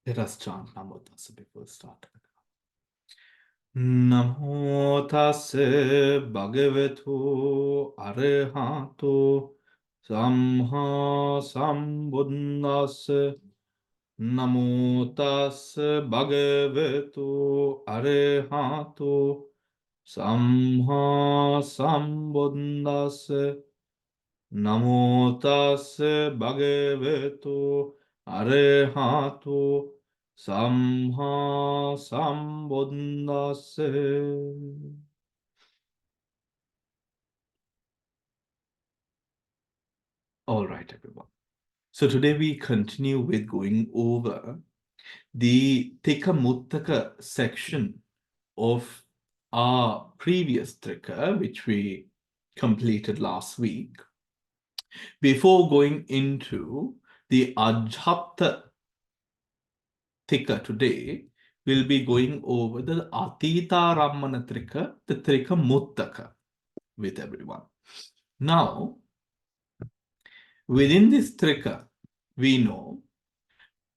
Let us chant Namo Tassa before starting. Namo Tassa Bhagavato Arahato Samma Sambuddhassa. Namo Tassa Bhagavato Arahato Samma Sambuddhassa. Namo Tassa Bhagavato Arahato Samma Sambuddhassa. All right, everyone. So today we continue with going over the Tika Muttaka section of our previous Trika, which we completed last week. Before going into the Ajjhatta Tika today, we'll be going over the Atitārammana Trika, the Trika Muttaka with everyone. Now, within this Trika, we know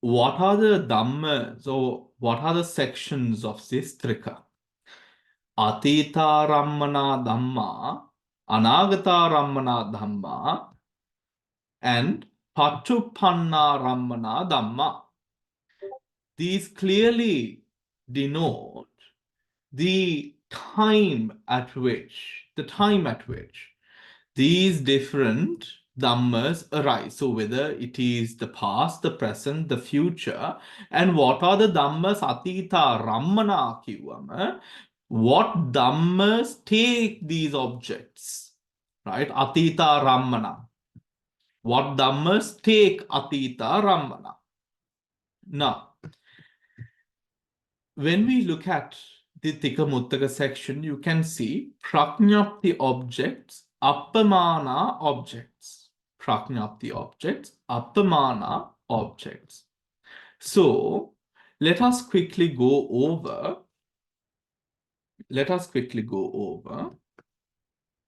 what are the Dhammas or what are the sections of this Trika. Atitārammana Dhamma, Anāgatārammana Dhamma, and Paccuppannaраmmana Dhamma. These clearly denote the time at which these different dhammas arise. So whether it is the past, the present, the future, and what are the dhammas Atitārammana kivama? What dhammas take these objects, right? Atitārammana. What dhammas take Atitārammana? Now, when we look at the Tika Muttaka section, you can see Prajñapti objects, Appamana objects. Prajñapti objects, Appamana objects. So, let us quickly go over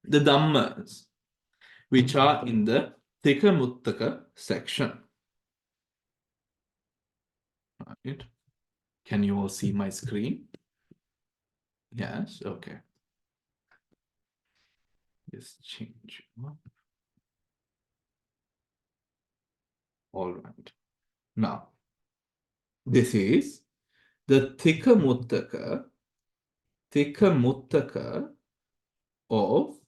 the Dhammas which are in the Tika Muttaka section. Right. Can you all see my screen? Yes, okay. Just change. All right. Now, this is the Tika Muttaka of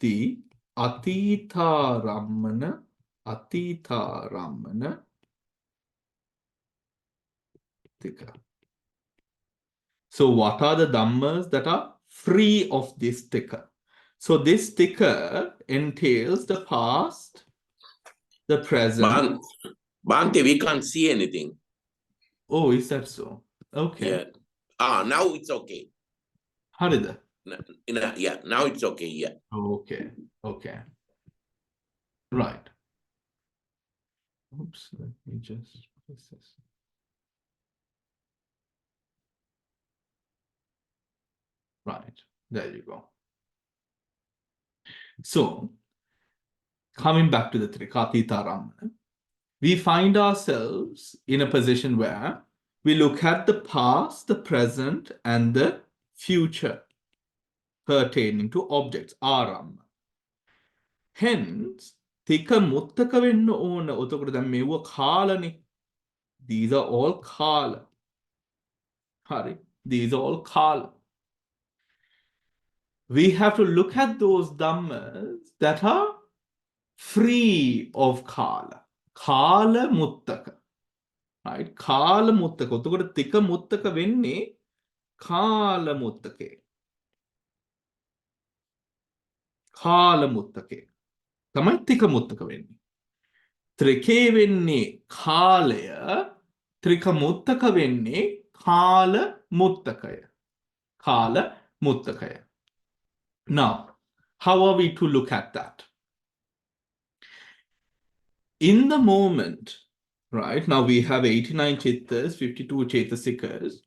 the Atitārammana Tika. So what are the dhammas that are free of this tika? So this tika entails the past, the present. Bhante, we can't see anything. Oh, is that so? Okay. Yeah. Now it's okay. Harida. Yeah, now it's okay. Yeah. Okay. Right. Oops, let me just fix this. Right, there you go. So, coming back to the Atitārammana, we find ourselves in a position where we look at the past, the present, and the future pertaining to objects, aramma. Hence, Tika Muttaka venna ඕන. එතකොට දැන් මේව කාලනේ. These are all kala. Hari, these are all kala. We have to look at those dhammas that are free of kala. Kala muttaka. Right? Kala muttaka. එතකොට tika muttaka වෙන්නේ kala muttake. Kala muttake. තමයි tika muttaka වෙන්නේ. ත්‍රිකේ වෙන්නේ කාලය. ත්‍රික muttaka වෙන්නේ kala muttakaය. Kala muttakaය. Now, how are we to look at that? In the moment, right, now we have 89 chittas, 52 chetasikas,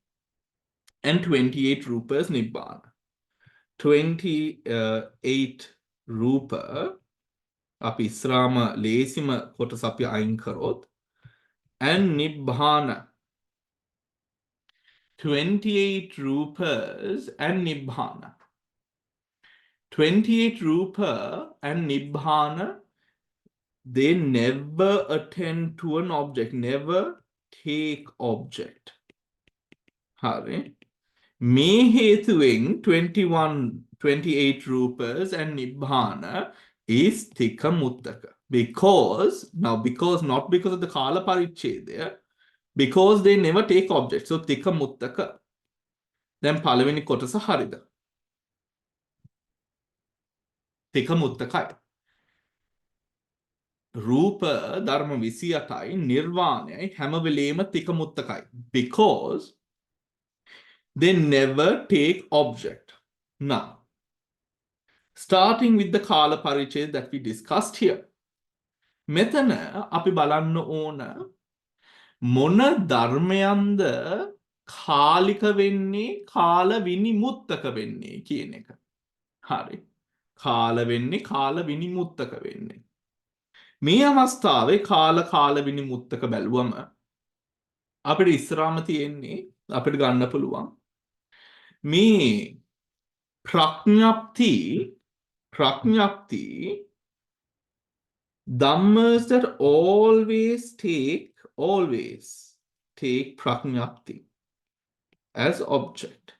and 28 rupas nibbana. 28 rupa, api israma lesima kotas api ayin karot, and nibbana, 28 rupas and nibbana. 28 rupa and nibbana, they never attend to an object, never take object. Hari. මේ හේතුවෙන් 28 rupas and nibbana is tika muttaka. Because, not because of the kala parichedya, because they never take objects. So tika muttaka. Then පළවෙනි කොටස හරිද? tika muttakai. රූප ධර්ම 28යි නිර්වාණයයි හැම වෙලේම tika muttakai. Because they never take object. Now, starting with the kala parichaya that we discussed here. මෙතන අපි බලන්න ඕන මොන ධර්මයන්ද කාලික වෙන්නේ කාල විනිමුත්තක වෙන්නේ කියන එක. හරි. කාල වෙන්නේ කාල විනිමුත්තක වෙන්නේ. මේ අවස්ථාවේ කාල විනිමුත්තක බැලුවම අපිට ඉස්සරහම තියෙන්නේ අපිට ගන්න පුළුවන් මේ ප්‍රඥප්ති Dhammas that always take prajñapti as object.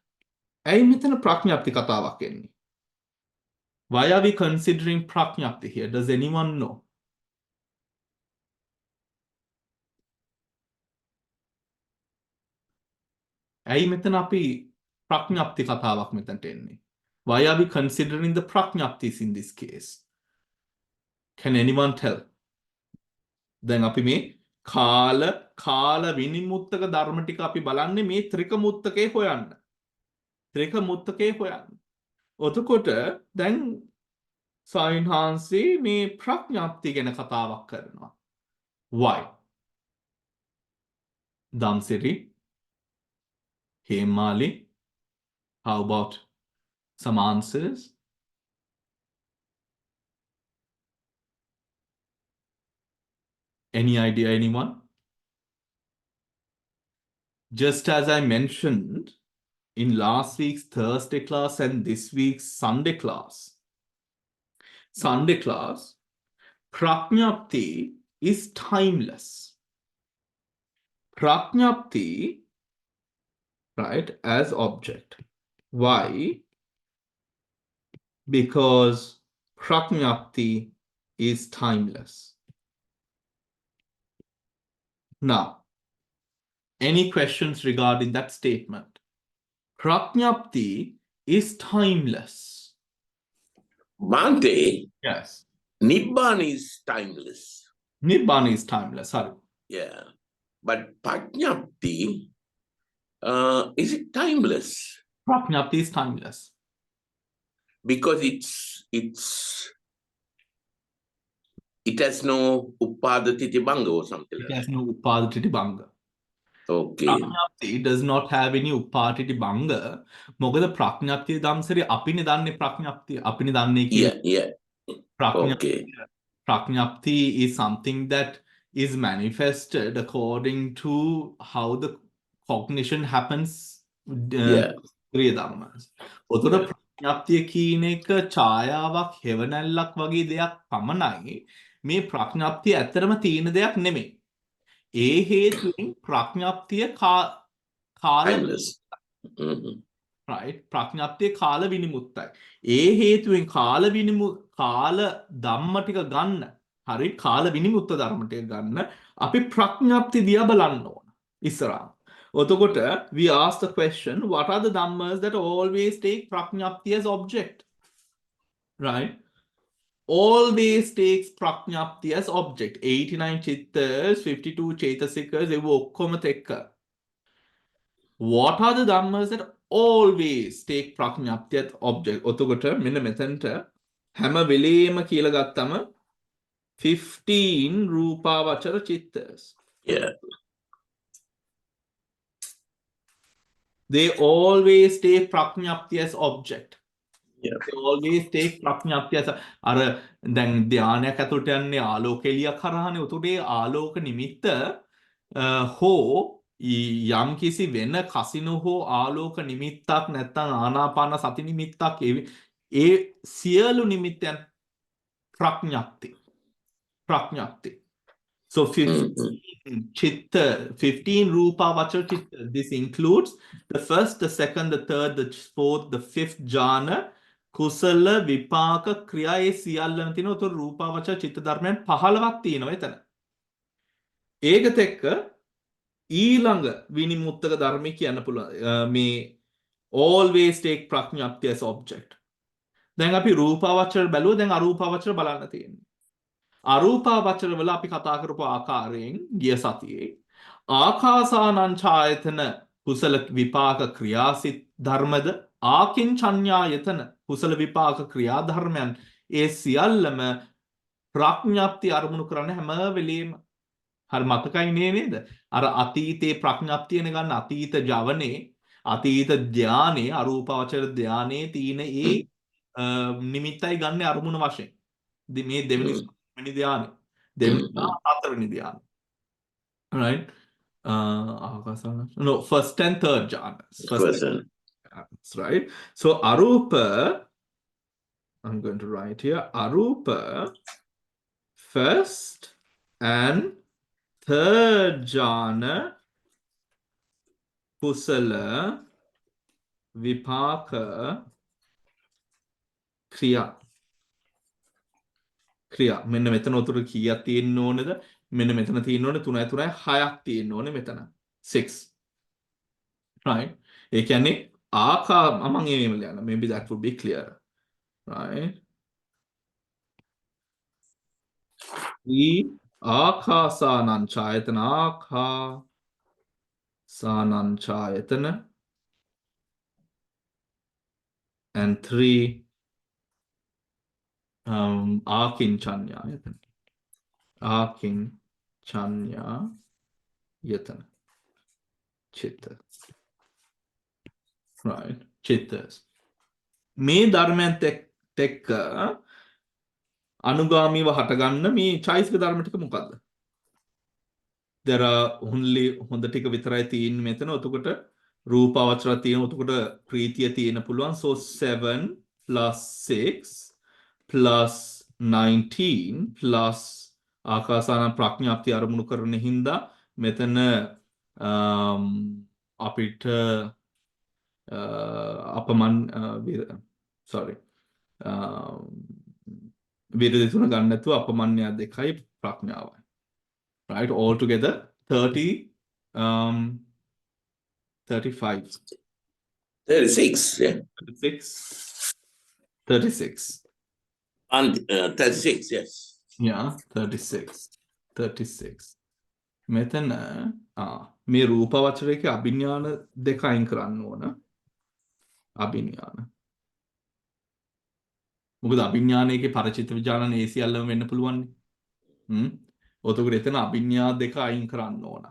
ඇයි මෙතන ප්‍රඥප්ති කතාවක් එන්නේ? Why are we considering prajñapti here? Does anyone know? ඇයි මෙතන අපි ප්‍රඥප්ති කතාවක් මෙතනට එන්නේ? Why are we considering the prajñaptis in this case? Can anyone tell? දැන් අපි මේ කාල විනිමුත්තක ධර්ම ටික අපි බලන්නේ මේ ත්‍රික මුත්තකේ හොයන්න. ත්‍රික මුත්තකේ හොයන්න. ඔතකොට දැන් සයින්හන්සි මේ ප්‍රඥප්ති ගැන කතාවක් කරනවා. Why? Damsiri, Hemali, how about some answers? Any idea, anyone? Just as I mentioned in last week's Thursday class and this week's Sunday class, prajñapti is timeless. Prajñapti, right, as object. Why? Because prajñapti is timeless. Now, any questions regarding that statement? Prajñapti is timeless. Bhante, Yes. Nibbana is timeless. Nibbana is timeless. Sorry. Yeah. But Prajñapti, is it timeless? Prajñapti is timeless. Because it has no Upadati Banga or something It like that. has no Upadati Banga. Okay. Prajñapti does not have any Upadati Banga. මොකද ප්‍රඥප්තිය ධම්සරි අපිනේ දන්නේ ප්‍රඥප්තිය. අපිනේ දන්නේ කියන්නේ Yeah. Okay. Prajñapti is something that is manifested according to how the cognition happens. Yeah. Kriya dhammas. ඔතන ප්‍රඥප්තිය කියන එක ඡායාවක් හෙවණැල්ලක් වගේ දෙයක් පමණයි. මේ ප්‍රඥප්තිය ඇත්තටම තියෙන දෙයක් නෙමෙයි. ඒ හේතුවෙන් ප්‍රඥප්තිය කාල Timeless. Mhm. right ප්‍රඥප්තිය කාල විනිමුත්තයි. ඒ හේතුවෙන් කාල ධම්ම ටික ගන්න. හරි කාල විනිමුත්ත ධර්ම ටික ගන්න අපි ප්‍රඥප්ති දිහා බලන්න ඕන. ඉස්සරහා. ඔතකොට we ask the question, what are the dhammas that always take prajñapti as object? Right? Always takes prajñapti as object. 89 chittas, 52 cetasikas, they ඔක්කොම තෙක්ක. What are the dhammas that always take prajñapti as object? ඔතකොට මෙන්න මෙතනට හැම වෙලේම කියලා ගත්තම 15 රූපාවචර chittas. Yeah. They always take prajñapti as object. Yeah. They always take prajñapti as අර දැන් ධානයක් ඇතුළට යන්නේ ආලෝක එළියක් හරහානේ. උතුරේ ආලෝක නිමිත්ත හෝ යම් කිසි වෙන කසින හෝ ආලෝක නිමිත්තක් නැත්තම් ආනාපාන සති නිමිත්තක් ඒ සියලු නිමිත්තයන් ප්‍රඥප්ති. So Mm-hmm. 15 chitta, 15 rupa vachara chitta. This includes the first, the second, the third, the fourth, the fifth jhana, kusala, vipaka, kriya ඒ සියල්ලම තියෙන උතර රූපා වචර චිත්ත ධර්මයන් 15ක් තියෙනවා එතන. ඒකත් එක්ක ඊළඟ විනිමුත්තක ධර්මය කියන්න පුළුවන්. මේ always take ප්‍රඥප්තිය as object. දැන් අපි රූපාවචර බැලුවා දැන් අරූපාවචර බලන්න තියෙන්නේ. අරූපාවචර වල අපි කතා කරපු ආකාරයෙන් ගිය සතියේ ආකාසානං ඡායතන කුසල විපාක ක්‍රියාසිත ධර්මද ආකින්චඤ්ඤායතන කුසල විපාක ක්‍රියා ධර්මයන් ඒ සියල්ලම ප්‍රඥප්ති අරමුණු කරන හැම වෙලෙම හරි මතකයි නේද? අර අතීතේ ප්‍රඥප්තියන ගන්න අතීත ජවනේ අතීත ධානයේ අරූපාවචර ධානයේ තියෙන ඒ නිමිත්තයි ගන්න අරමුණ වශයෙන්. මේ දෙවෙනි ධානය. දෙවෙනි හතරවෙනි ධානය. Right? No, first and third jhanas. Right? So arupa, I'm going to write here, arupa, first and third jhana, kusala, vipaka, kriya. ක්‍රියා මෙන්න මෙතන උතුර කීයක් තියෙන්න ඕනේද මෙන්න මෙතන තියෙන්න ඕනේ 3 3 6ක් තියෙන්න ඕනේ මෙතන 6 right ඒ කියන්නේ මම එහෙම ලියන්න maybe that would be clear right ආකාසානං ඡායතන and 3 ආකින්චඤ්ඤායතන chitta right chittas මේ ධර්මයන් එක්ක අනුගාමීව හටගන්න මේ චෛතසික ධර්ම ටික මොකද්ද? there are only හොඳ ටික විතරයි තියෙන්නේ මෙතන. එතකොට රූපාවචර තියෙන එතකොට ප්‍රීතිය තියෙන පුළුවන්. so 7 plus 6 plus 19 plus ආකාසාන ප්‍රඥාප්ති අරමුණු කරන හින්දා මෙතන අපිට විරති තුන ගන්න නැතුව අපමන්‍ය දෙකයි ප්‍රඥාවයි. Right? All together 35. 36, yeah. 36. And 36, yes. Yeah, 36. මෙතන මේ රූපවචරයේ අභිඥාන දෙක අයින් කරන්න ඕන. අභිඥාන. මොකද අභිඥානයේ පරිචිත විඥාන ඒ සියල්ලම වෙන්න පුළුවන් නේ. ඔතකොට එතන අභිඥා දෙක අයින් කරන්න ඕන.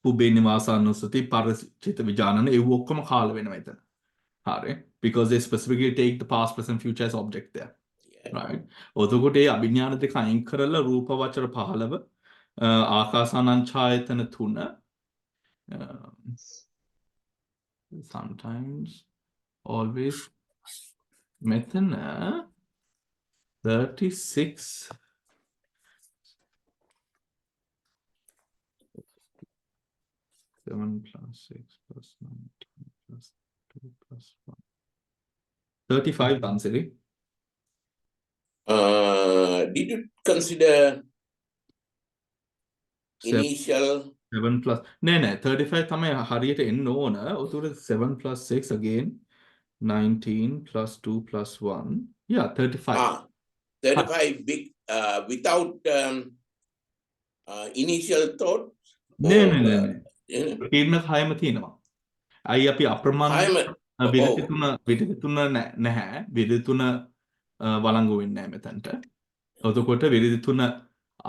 පුබ්බේ නිවාසානුස්සති පරිචිත විඥාන ඒ ඔක්කොම කාල වෙනවා එතන. හරි. Because they specifically take the past, present, future as object there. Right? ඔතකොට ඒ අභිඥාන දෙක අයින් කරලා රූපවචර 15 ආකාසානං ඡායතන 3 sometimes always මෙතන 36 7 plus 6 plus 19 plus 2 plus 1 35 Tansiri. Did you consider initial 7 plus නෑ 35 තමයි හරියට එන්න ඕන. උතුර 7 plus 6 again 19 plus 2 plus 1 yeah 35 35 big without initial thought නෑ තීරණ හයම තියෙනවා. අයි අපි අප්‍රමාණ විරති තුන නැහැ. විරති තුන වළංගු වෙන්නේ නැහැ මෙතනට. එතකොට විරති තුන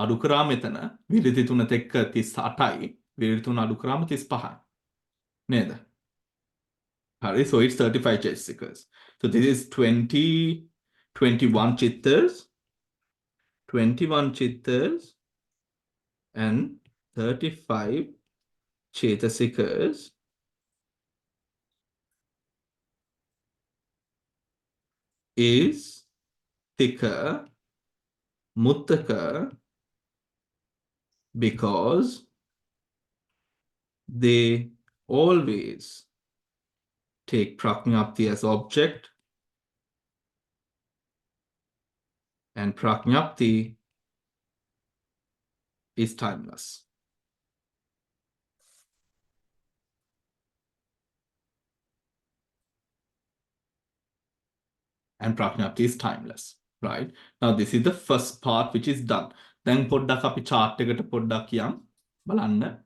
අඩු කරා මෙතන විරති තුනත් එක්ක 38යි විරති තුන අඩු කරාම 35යි නේද? හරි. So it's 35 chaitsikas. So this is 21 chittas and 35 Chetasikas is thicker, muttaka, because they always take prajñapti as object, and prajñapti is timeless. And prajñapti is timeless, right? Now, this is the first part which is done. Then පොඩ්ඩක් අපි chart එකට පොඩ්ඩක් යම් බලන්න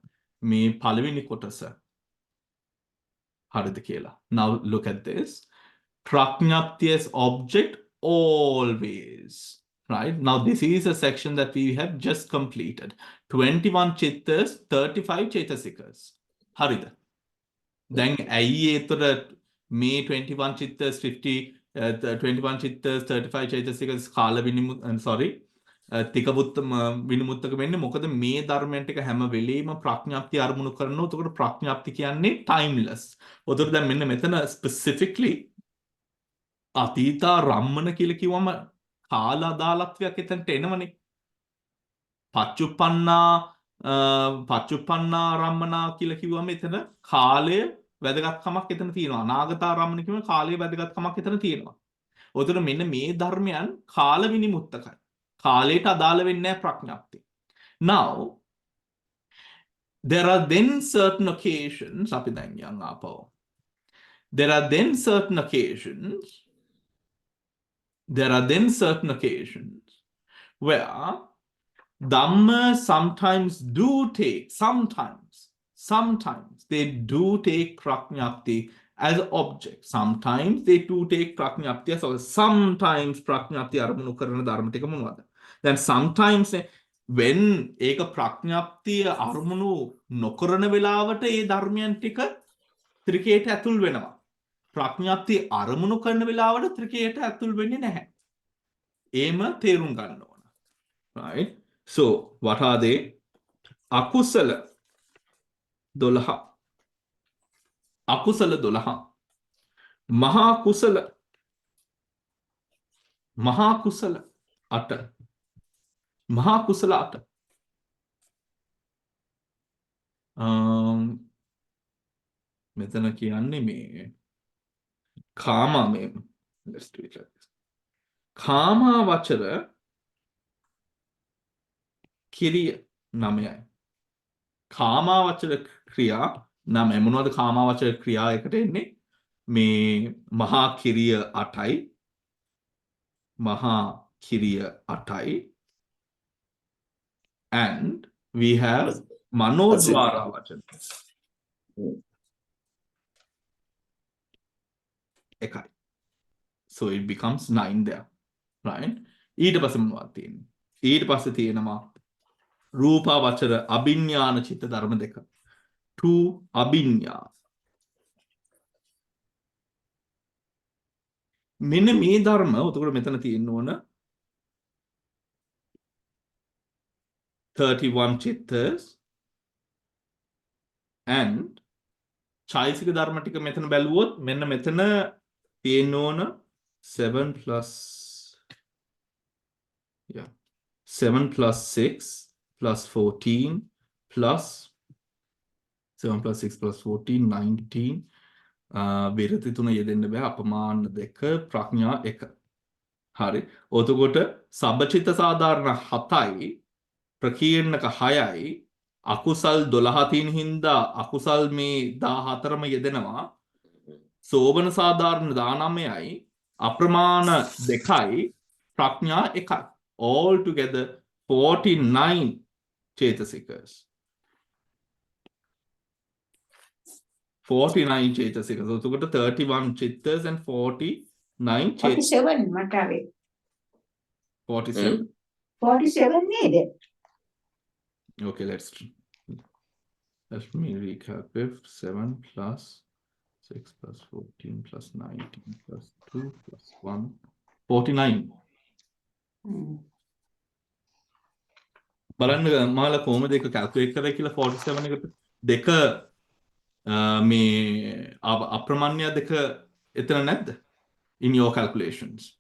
මේ පළවෙනි කොටස හරිද කියලා. Now look at this. Prajñapti as object always, right? Now this is a section that we have just completed. 21 chittas, 35 chetasikas. හරිද? දැන් ඇයි ඒතර මේ 21 චිත්තස් 50 21 චිත්තස් 35 චෛතසිකස් කාල තිකවුත් විනිමුත්තක වෙන්නේ මොකද මේ ධර්මයන් ටික හැම වෙලෙම ප්‍රඥාප්තිය අරමුණු කරනවා. එතකොට ප්‍රඥාප්ති කියන්නේ timeless. උතර දැන් මෙන්න මෙතන specifically අතීතාරම්මන කියලා කිව්වම කාල අදාළත්වයක් එතනට එනවනේ. පච්චුප්පන්නාරම්මනා කියලා කිව්වම එතන කාලය වැදගත්කමක් එතන තියෙනවා. අනාගතාරම්මන කියුවම කාලයේ වැදගත්කමක් එතන තියෙනවා. උතන මෙන්න මේ ධර්මයන් කාල විනිමුත්තකයි. කාලයට අදාළ වෙන්නේ නැහැ ප්‍රඥාප්තිය. Now there are then certain occasions අපි දැන් යන් ආපහු. There are then certain occasions where Dhamma sometimes they do take prajñapti as object. Sometimes they do take prajñapti as object. Sometimes prajñapti අරමුණු කරන ධර්ම ටික මොනවද? Then sometimes when ඒක ප්‍රඥාප්තිය අරමුණු නොකරන වෙලාවට ඒ ධර්මයන් ටික ත්‍රිකයට ඇතුල් වෙනවා. ප්‍රඥාප්තිය අරමුණු කරන වෙලාවට ත්‍රිකයට ඇතුල් වෙන්නේ නැහැ. ඒම තේරුම් ගන්න ඕන. Right? So, what are they? Akusala 12. Akusala 12. Mahakusala 8. Mahakusala 8. මෙතන කියන්නේ මේ කාම මේ let's do it like this. කාමාවචර කිරිය 9යි. කාමාවචර ක්‍රියා 9. මොනවද කාමාවචර ක්‍රියා එකට එන්නේ? මේ මහා කිරිය 8යි. මහා කිරිය 8යි. And we have manodvara වචන. එකයි. So it becomes 9 there. Right? ඊට පස්සේ මොනවද තියෙන්නේ? ඊට පස්සේ තියෙනවා රූපාවචර අභිඥාන චිත්ත ධර්ම දෙක. 2 අභිඥා. මෙන්න මේ ධර්ම උතකොට මෙතන තියෙන්න ඕන 31 චිත්තස් and චෛතසික ධර්ම ටික මෙතන බැලුවොත් මෙන්න මෙතන තියෙන්න ඕන 7 plus 6 plus 14 plus 7 plus 6 plus 14 19 විරති 3 යෙදෙන්න බෑ අපමාන 2 ප්‍රඥා 1 හරි ඔතකොට සබ්බචිත්ත සාධාරණ 7යි ප්‍රකීර්ණක 6යි අකුසල් 12 තියෙන හින්දා අකුසල් මේ 14ම යෙදෙනවා සෝබන සාධාරණ 19යි අප්‍රමාණ 2යි ප්‍රඥා 1යි all together 49 chetasikas 49 chetasikas so එතකොට 31 chittas and 49 chetasikas 47 මට ආවේ 47 47 නේද okay let me recalculate 7 plus 6 plus 14 plus 19 plus 2 plus 1 49 බලන්න මාලා කොහොමද ඒක කැල්කියුලේට් කරලා කියලා 47 එකට දෙක මේ අප්‍රමාණ්‍ය දෙක එතන නැද්ද? In your calculations.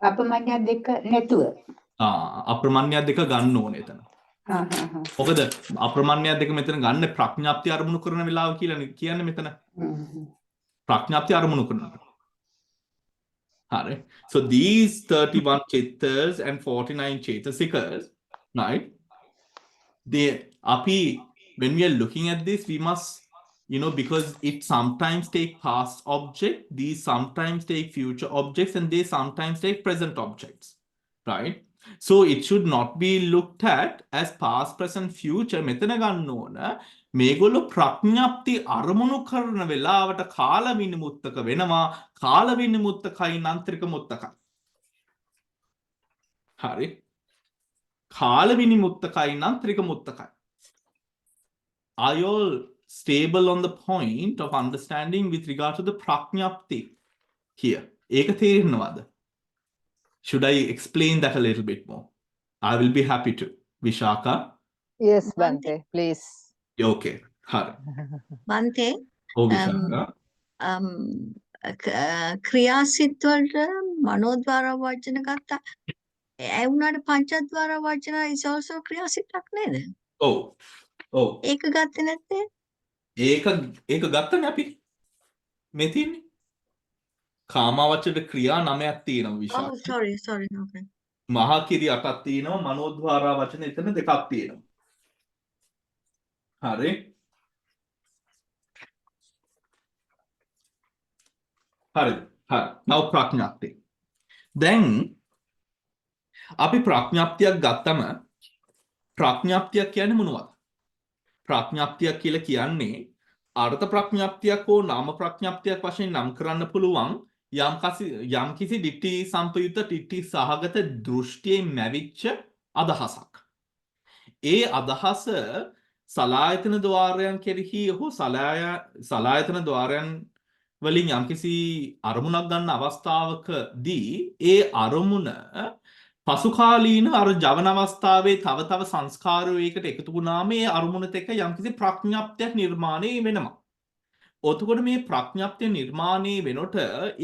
අපමණ්‍ය දෙක නැතුව. අප්‍රමාණ්‍ය දෙක ගන්න ඕනේ එතන. හා හා හා. මොකද අප්‍රමාණ්‍ය දෙක මෙතන ගන්න ප්‍රඥාප්තිය අරමුණු කරන වෙලාව කියලා කියන්නේ මෙතන. ප්‍රඥාප්තිය අරමුණු කරනවා. හරි. So these 31 chittas and 49 chetasikas, right? When we are looking at this, we must, because it sometimes take past object, these sometimes take future objects, and they sometimes take present objects, right? So it should not be looked at as past, present, future. මෙතන ගන්න ඕන මේගොල්ලෝ ප්‍රඥාප්ති අරමුණු කරන වෙලාවට කාල විනිමුත්තක වෙනවා. කාල විනිමුත්තකයි නන්ත්‍රික මුත්තකයි. හරි. කාල විනිමුත්තකයි නන්ත්‍රික මුත්තකයි. Are you all stable on the point of understanding with regard to the prajñapti here? ඒක තේරෙනවද? Should I explain that a little bit more? I will be happy to. Vishaka? Yes, Bante, please. Okay. Hari. Bante, Oh, Vishaka. ක්‍රියාසිත වලට මනෝද්වාර වචන ගත්තා. ඒ වුණාට පංචද්වාර වචන is also ක්‍රියාසිතක් නේද? Oh. ඒක ගත්තේ නැත්තේ? ඒක ගත්තනේ අපි. මේ තියෙන්නේ. කාමවචර ක්‍රියා 9ක් තියෙනවා විශාල. Oh, sorry. Okay. මහා කිරි 8ක් තියෙනවා, මනෝද්වාර වචන එතන 2ක් තියෙනවා. හරි. හරි. Now ප්‍රඥාප්තිය. දැන් අපි ප්‍රඥාප්තියක් ගත්තම ප්‍රඥාප්තියක් කියන්නේ මොනවද? ප්‍රඥාප්තියක් කියලා කියන්නේ අර්ථ ප්‍රඥාප්තියක් හෝ නාම ප්‍රඥාප්තියක් වශයෙන් නම් කරන්න පුළුවන් යම් කිසි දිට්ඨි සම්පයුක්ත දිට්ඨි සහගත දෘෂ්ටියෙන් මැවිච්ච අදහසක්. ඒ අදහස සලායතන ద్వාරයන් කෙරෙහි හෝ සලායතන ద్వාරයන් වලින් යම් කිසි අරමුණක් ගන්න අවස්ථාවකදී ඒ අරමුණ පසුකාලීන අර ජවන අවස්ථාවේ තව සංස්කාරෝ එකට එකතු වුණාම ඒ අරමුණත් එක්ක යම්කිසි ප්‍රඥාප්තියක් නිර්මාණය වෙනවා. ඔතකොට මේ ප්‍රඥාප්තිය නිර්මාණය වෙනකොට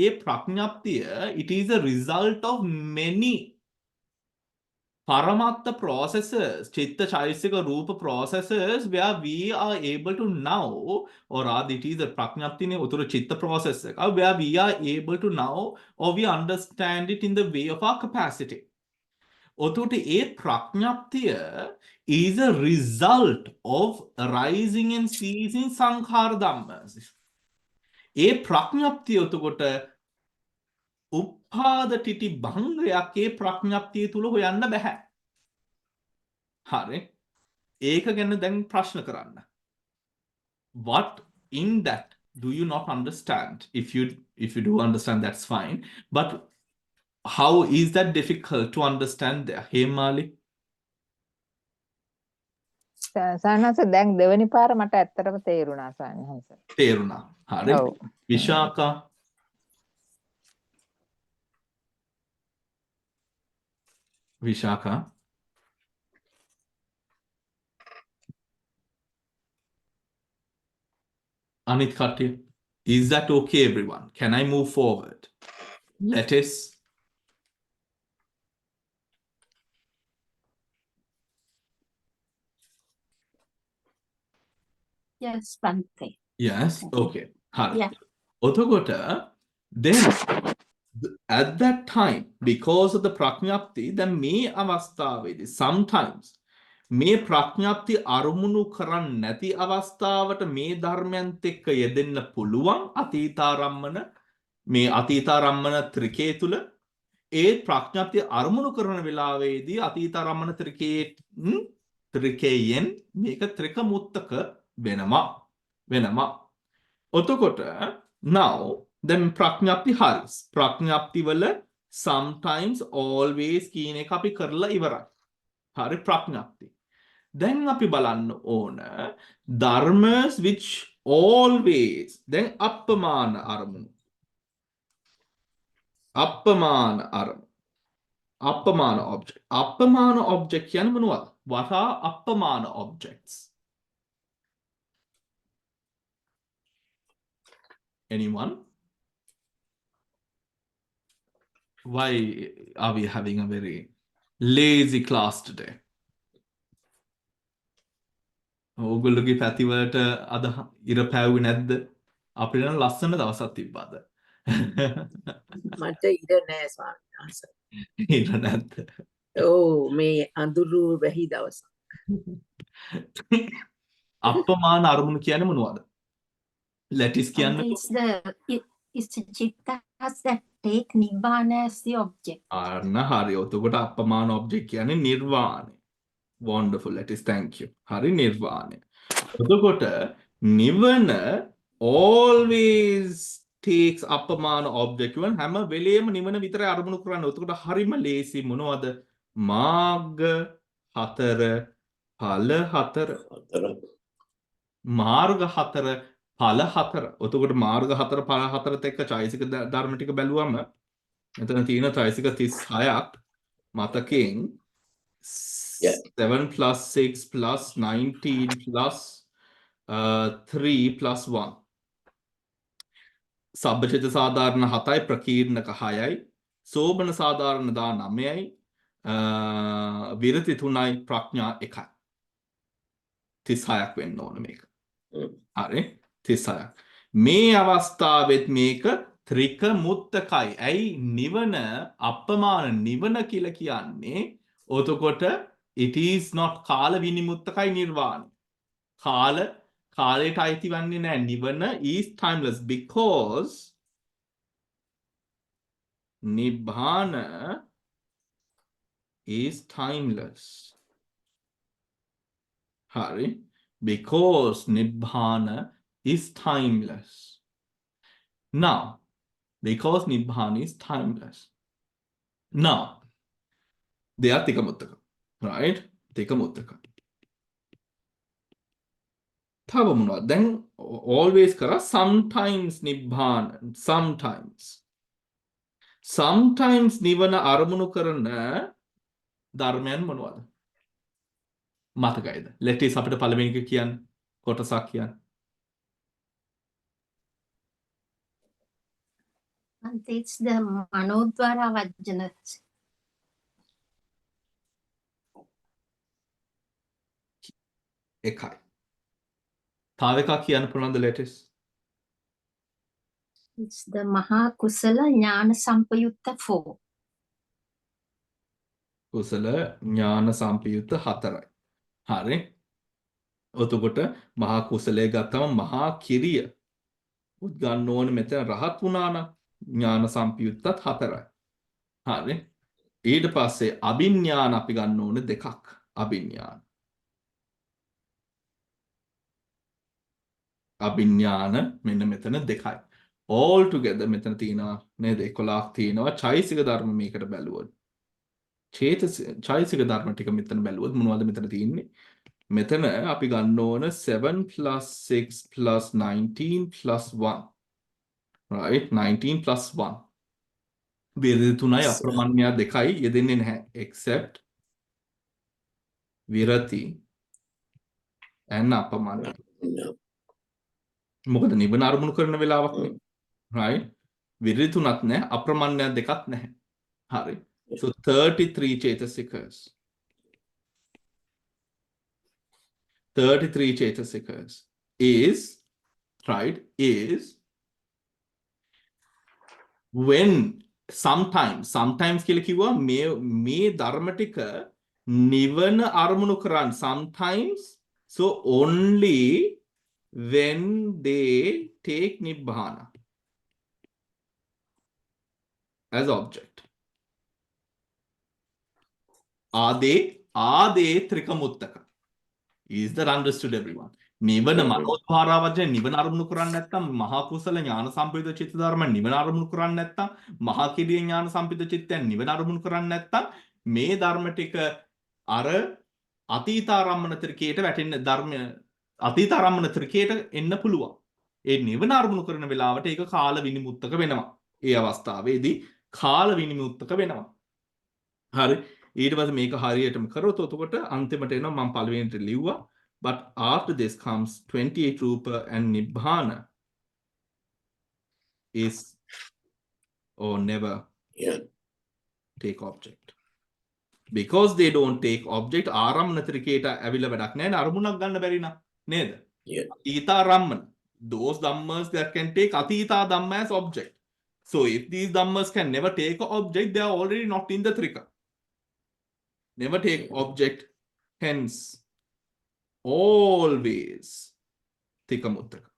ඒ ප්‍රඥාප්තිය it is a result of many paramatta processes, chitta chaitasic rupa processes where we are able to now, or rather it is a prajñapti ne uttara chitta process where we are able to now, or we understand it in the way of our capacity. ඔතකොට A ප්‍රඥාප්තිය is a result of arising and ceasing සංඛාර ධම්ම. ඒ ප්‍රඥාප්තිය ඔතකොට උපාද තිටි භංගයක් ඒ ප්‍රඥාප්තිය තුල හොයන්න බෑ. හරි. ඒක ගැන දැන් ප්‍රශ්න කරන්න. What in that do you not understand? If you do understand, that's fine. But how is that difficult to understand there? Hemali? සානස දැන් දෙවෙනි පාර මට ඇත්තටම තේරුණා සානස. තේරුණා. හරි. Visakha? Vishaka? Anit Khattiya? Is that okay, everyone? Can I move forward? Lettuce? Yes, Bante. Yes? Okay. Hari. Yeah. Othogota, then at that time, because of the prajñapti, then me avasthavedi sometimes මේ ප්‍රඥාප්ති අරමුණු කරන්නේ නැති අවස්ථාවට මේ ධර්මයන්ත් එක්ක යෙදෙන්න පුළුවන් අතීතාරම්මන මේ අතීතාරම්මන ත්‍රිකේ තුල ඒ ප්‍රඥාප්ති අරමුණු කරන වෙලාවේදී අතීතාරම්මන ත්‍රිකේයෙන් මේක ත්‍රික මුත්තක වෙනවා. ඔතකොට now then ප්‍රඥාප්ති හරිස් ප්‍රඥාප්ති වල sometimes always කියන එක අපි කරලා ඉවරයි. හරි ප්‍රඥාප්ති. Then අපි බලන්න ඕන dharmas which always then appamana අරමුණු. appamana object. appamana object කියන්නේ මොනවද? What are appamana objects? Anyone? Why are we having a very lazy class today? ඕගොල්ලෝගේ පැතිවලට අද ඉර පැව්වේ නැද්ද? අපිට නම් ලස්සන දවසක් තිබ්බද? මට ඉඩ නෑ ස්වාමීන් වහන්සේ. ඉර නැද්ද? ඔව් මේ අඳුරු වැහි දවසක්. අප්‍රමාණ අරමුණු කියන්නේ මොනවද? ලැටිස් And කියන්නේ it's the jittas that take Nibbana as the object. අන්න හරි. එතකොට අප්‍රමාණ ඔබ්ජෙක්ට් කියන්නේ නිර්වාණය. Wonderful. Latiස්, thank you. හරි නිර්වාණය. එතකොට නිවන always takes අප්‍රමාණ ඔබ්ජෙක්ට් one හැම වෙලේම නිවන විතරයි අරමුණු කරන්නේ. එතකොට හරිම ලේසි මොනවද? මාර්ග 4 ඵල 4 මාර්ග 4 ඵල 4. එතකොට මාර්ග 4 ඵල 4ත් එක්ක චෛසික ධර්ම ටික බැලුවම මෙතන තියෙන චෛසික 36ක් මතකයෙන් Yeah. 7 plus 6 plus 19 plus 3 plus 1. සබ්බචිත සාධාරණ 7යි ප්‍රකීර්ණක 6යි සෝබන සාධාරණ 19යි විරති 3යි ප්‍රඥා 1යි 36ක් වෙන්න ඕන මේක. හරි 36ක්. මේ අවස්ථාවෙත් මේක ත්‍රික මුත්තකයි. ඇයි නිවන අප්‍රමාණ නිවන කියලා කියන්නේ? එතකොට it is not කාල විනිමුත්තකයි නිර්වාණය. කාලයට අයිති වන්නේ නැහැ. නිවන is timeless because නිබ්බාන is timeless. හරි. Because nibbana is timeless. Now, because nibbana is timeless. Now, they are tikamuttaka. Right? Tikamuttaka. තව මොනවද? දැන් always කරා sometimes nibbana. Sometimes නිවන අරමුණු කරන ධර්මයන් මොනවද? මතකයිද? ලැටිස් අපිට පළවෙනි එක කියන්න කොටසක් කියන්න. And it's the Manodvara Vajjana. එකයි. තව එකක් කියන්න පුළුවන්ද lattice? It's the Maha Kusala Jnana Sampayutta 4. කුසල ඥාන සම්පයුත්ත 4යි. හරි. එතකොට මහා කුසලයේ ගත්තම මහා කිරිය උත් ගන්න ඕනේ මෙතන රහත් වුණා නම් ඥාන සම්පයුත්තත් 4යි. හරි. ඊට පස්සේ අභිඥාන අපි ගන්න ඕනේ දෙකක්. අභිඥාන මෙන්න මෙතන දෙකයි. all together මෙතන තියෙනවා නේද 11ක් තියෙනවා. චෛසික ධර්ම මේකට බැලුවොත් චෛසික ධර්ම ටික මෙතන බැලුවොත් මොනවද මෙතන තියෙන්නේ? මෙතන අපි ගන්න ඕන 7 plus 6 plus 19 plus 1. Right? 19 plus 1. විරති 3යි අප්‍රමාණ්‍ය 2යි යෙදෙන්නේ නැහැ. Except විරති and අප්‍රමාණ්‍ය. මොකද නිවන අරමුණු කරන වෙලාවක් නේ. Right? විරති 3ක් නැහැ. අප්‍රමාණ්‍ය 2ක් නැහැ. හරි. So 33 Chetasikas. 33 Chetasikas is, right, is when sometimes කියලා කිව්වා මේ ධර්ම ටික නිවන අරමුණු කරන් sometimes, so only when they take nibbana as object. Are they trikamuttaka? Is that understood everyone? නිවන මනෝද්වාරවජන නිවන අරමුණු කරන්නේ නැත්නම් මහා කුසල ඥාන සම්ප්‍රයුක්ත චිත්ත ධර්ම නිවන අරමුණු කරන්නේ නැත්නම් මහා කිරිය ඥාන සම්ප්‍රයුක්ත චිත්තයන් නිවන අරමුණු කරන්නේ නැත්නම් මේ ධර්ම ටික අර අතීතාරම්මන ත්‍රිකයට වැටෙන්න ධර්ම අතීතාරම්මන ත්‍රිකයට එන්න පුළුවන්. ඒ නිවන අරමුණු කරන වෙලාවට ඒක කාල විනිමුත්තක වෙනවා. ඒ අවස්ථාවේදී කාල විනිමුත්තක වෙනවා. හරි. ඊට පස්සේ මේක හරියටම කරොත් එතකොට අන්තිමට එනවා මම පළවෙනිට ලිව්වා. But after this comes 28 Rupa and Nibbana. is or never Yeah. take object. Because they don't take object, ආරම්මන ත්‍රිකයට ඇවිල්ලා වැඩක් නැහැ නේ අරමුණක් ගන්න බැරි නම් නේද? Yeah. Atitārammana. Those dhammas that can take Atita Dhamma as object. So if these dhammas can never take an object, they are already not in the trika. Never take object. Hence, always Tikamuttaka.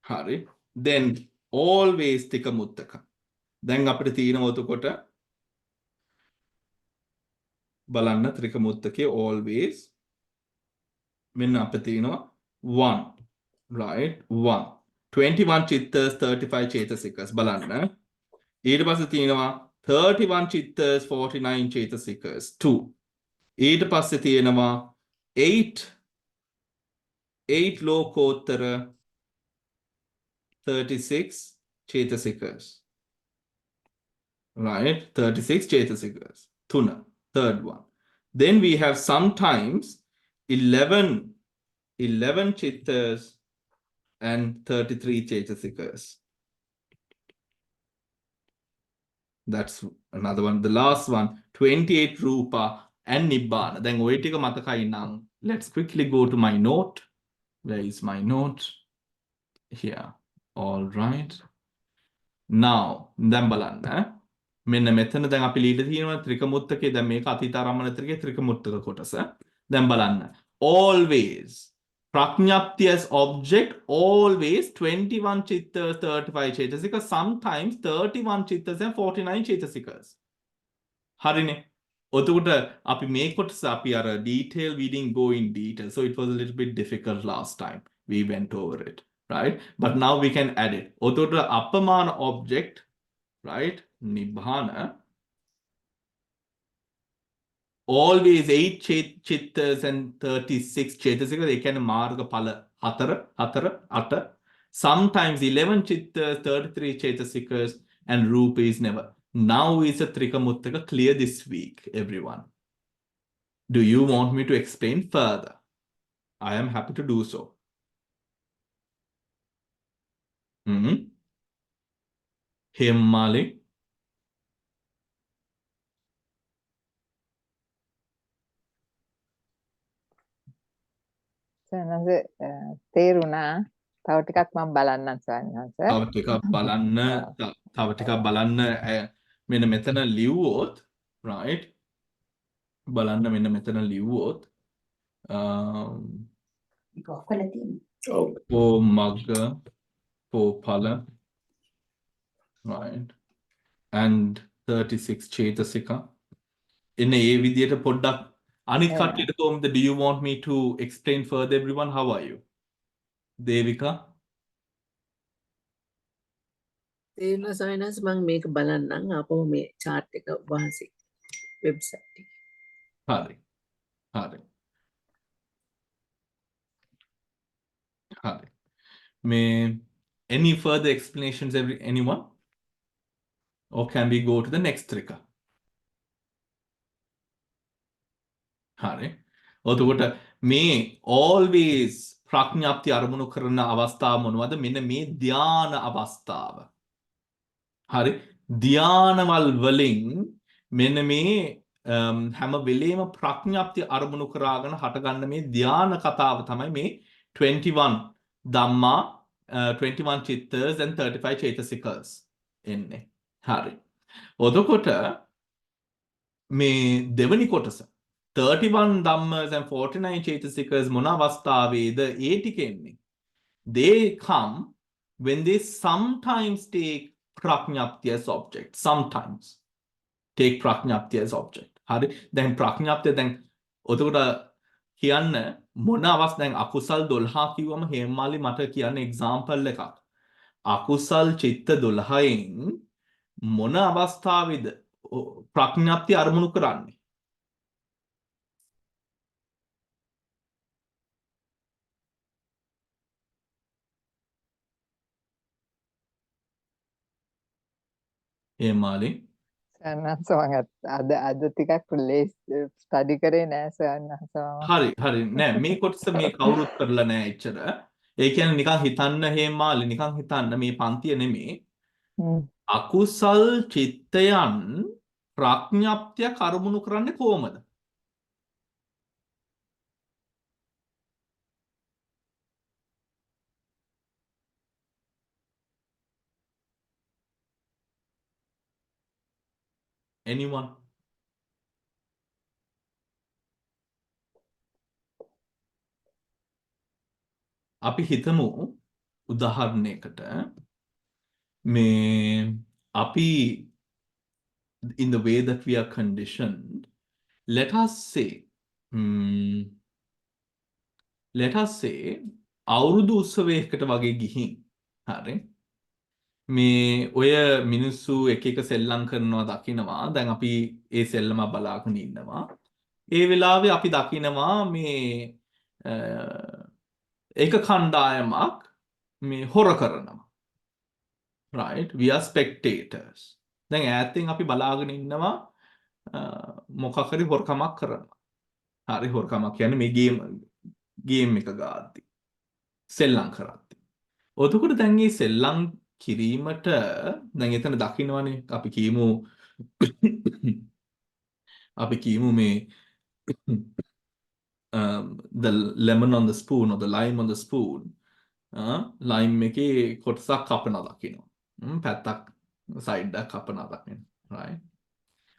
Hari. Then always Tikamuttaka. Then අපිට තියෙනවා එතකොට බලන්න ත්‍රිකමුත්තකේ always මෙන්න අපිට තියෙනවා 1 right 1 21 චිත්තස් 35 චේතසිකස් බලන්න ඊට පස්සේ තියෙනවා 31 චිත්තස් 49 චේතසිකස් 2 ඊට පස්සේ තියෙනවා 8 ලෝකෝත්තර 36 චේතසිකස් right 36 චේතසිකස් 3 third one then we have sometimes 11 chittas and 33 chaitasikas. That's another one. The last one, 28 rupa and nibbana. Then ඔය ටික මතකයි නම් let's quickly go to my note. Where is my note? Here. All right. Now, දැන් බලන්න. මෙන්න මෙතන දැන් අපි ලියලා තියෙනවා ත්‍රිකමුත්තකේ දැන් මේක අතීතාරම්මන ත්‍රිකේ ත්‍රිකමුත්තක කොටස. දැන් බලන්න. Always Prajñapti as object, always 21 chittas, 35 chaitasikas, sometimes 31 chittas and 49 chaitasikas. Harine. ඔතකොට අපි මේ කොටස අපි අර detail we didn't go in detail, so it was a little bit difficult last time. We went over it, right? But now we can add it. ඔතකොට අපමාන object, right? Nibbana. Always 8 chittas and 36 chaitasikas. They can marga pala hatara. Sometimes 11 chittas, 33 chaitasikas, and rupa is never. Now is a trikamuttaka clear this week, everyone. Do you want me to explain further? I am happy to do so. Hemmali. සනස තේරුණා. තව ටිකක් මම බලන්නම් සවන්හස. තව ටිකක් බලන්න මෙන්න මෙතන ලිව්වොත් right බලන්න මෙන්න මෙතන ලිව්වොත් කොහොමද තියෙන්නේ? ඕ මග්ග ඕ ඵල right and 36 චේතසික එන්න ඒ විදියට පොඩ්ඩක් අනිත් කට්ටියට කොහොමද? Do you want me to explain further, everyone? How are you? Devika? තේරෙනවා සයනස් මම මේක බලන්නම් ආපහු මේ chart එක වහන්සේ website එකේ. හරි. May any further explanations, anyone? Or can we go to the next trika? හරි. ඔතකොට මේ always ප්‍රඥාප්ති අරමුණු කරන අවස්ථාව මොනවද? මෙන්න මේ ධ්‍යාන අවස්ථාව. හරි. ධ්‍යානවල වලින් මෙන්න මේ හැම වෙලේම ප්‍රඥාප්ති අරමුණු කරාගෙන හටගන්න මේ ධ්‍යාන කතාව තමයි මේ 21 ධම්මා 21 චිත්තස් and 35 චේතසිකස් එන්නේ. හරි. ඔතකොට මේ දෙවනි කොටස 31 dhammas and 49 chaitasikas මොන අවස්ථාවේද ඒ ටික එන්නේ? They come when they sometimes take prajñapti as object. Sometimes take prajñapti as object. හරි. දැන් ප්‍රඥාප්තිය දැන් ඔතකොට කියන්න මොන අවස්ථාවෙන් දැන් අකුසල් 12 කිව්වම හේමාලි මට කියන්න එක්සැම්පල් එකක්. අකුසල් චිත්ත 12න් මොන අවස්ථාවේද ප්‍රඥාප්තිය අරමුණු කරන්නේ? හේමාලි සනස අද ටිකක් ස්ටඩි කරේ නෑ සනස. හරි නෑ මේ කොටස මේ කවුරුත් කරලා නෑ එච්චර. ඒ කියන්නේ නිකන් හිතන්න හේමාලි නිකන් හිතන්න මේ පන්තිය නෙමේ. අකුසල් චිත්තයන් ප්‍රඥප්තිය කර්මුණු කරන්නේ කොහමද? Anyone? අපි හිතමු උදාහරණයකට මේ අපි in the way that we are conditioned, let us say අවුරුදු උත්සවයකට වගේ ගිහින් හරි මේ ඔය මිනිස්සු එක එක සෙල්ලම් කරනවා දකිනවා. දැන් අපි ඒ සෙල්ලම බලාගෙන ඉන්නවා. ඒ වෙලාවේ අපි දකිනවා මේ එක කණ්ඩායමක් මේ හොර කරනවා. Right? We are spectators. දැන් ඈතින් අපි බලාගෙන ඉන්නවා මොකක් හරි හොරකමක් කරනවා. හරි හොරකමක් කියන්නේ මේ ගේම් එක ගාද්දි. සෙල්ලම් කරද්දි. ඔතකොට දැන් මේ සෙල්ලම් කිරීමට දැන් එතන දකින්නවනේ අපි කියමු මේ the lemon on the spoon or the lime on the spoon lime එකේ කොටසක් කපනවා දකින්න. පැත්තක් සයිඩ් එකක් කපනවා දකින්න. right?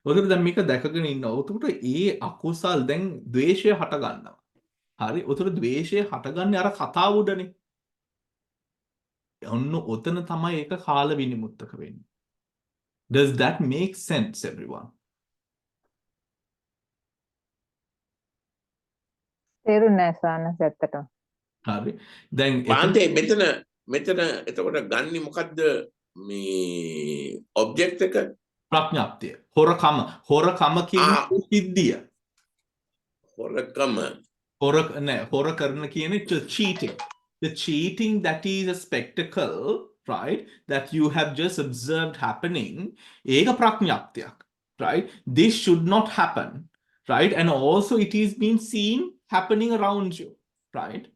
ඔතකොට දැන් මේක දැකගෙන ඉන්නවා. ඔතකොට ඒ අකුසල් දැන් ද්වේෂය හට ගන්නවා. හරි. ඔතකොට ද්වේෂය හටගන්නේ අර කතාව උඩනේ. ඔන්න ඔතන තමයි ඒක කාල විනිමුත්තක වෙන්නේ. Does that make sense everyone? තේරුණා සානස් ඇත්තටම. හරි. දැන් බාන්තේ මෙතන එතකොට ගන්නේ මොකද්ද මේ ඔබ්ජෙක්ට් එක? ප්‍රඥාප්තිය. හොරකම කියන්නේ සිද්ධිය. හොරකම. හොර කරන කියන්නේ cheating. The cheating that is a spectacle, right, that you have just observed happening, ඒක ප්‍රඥාප්තියක්, right? This should not happen, right? And also it is being seen happening around you, right?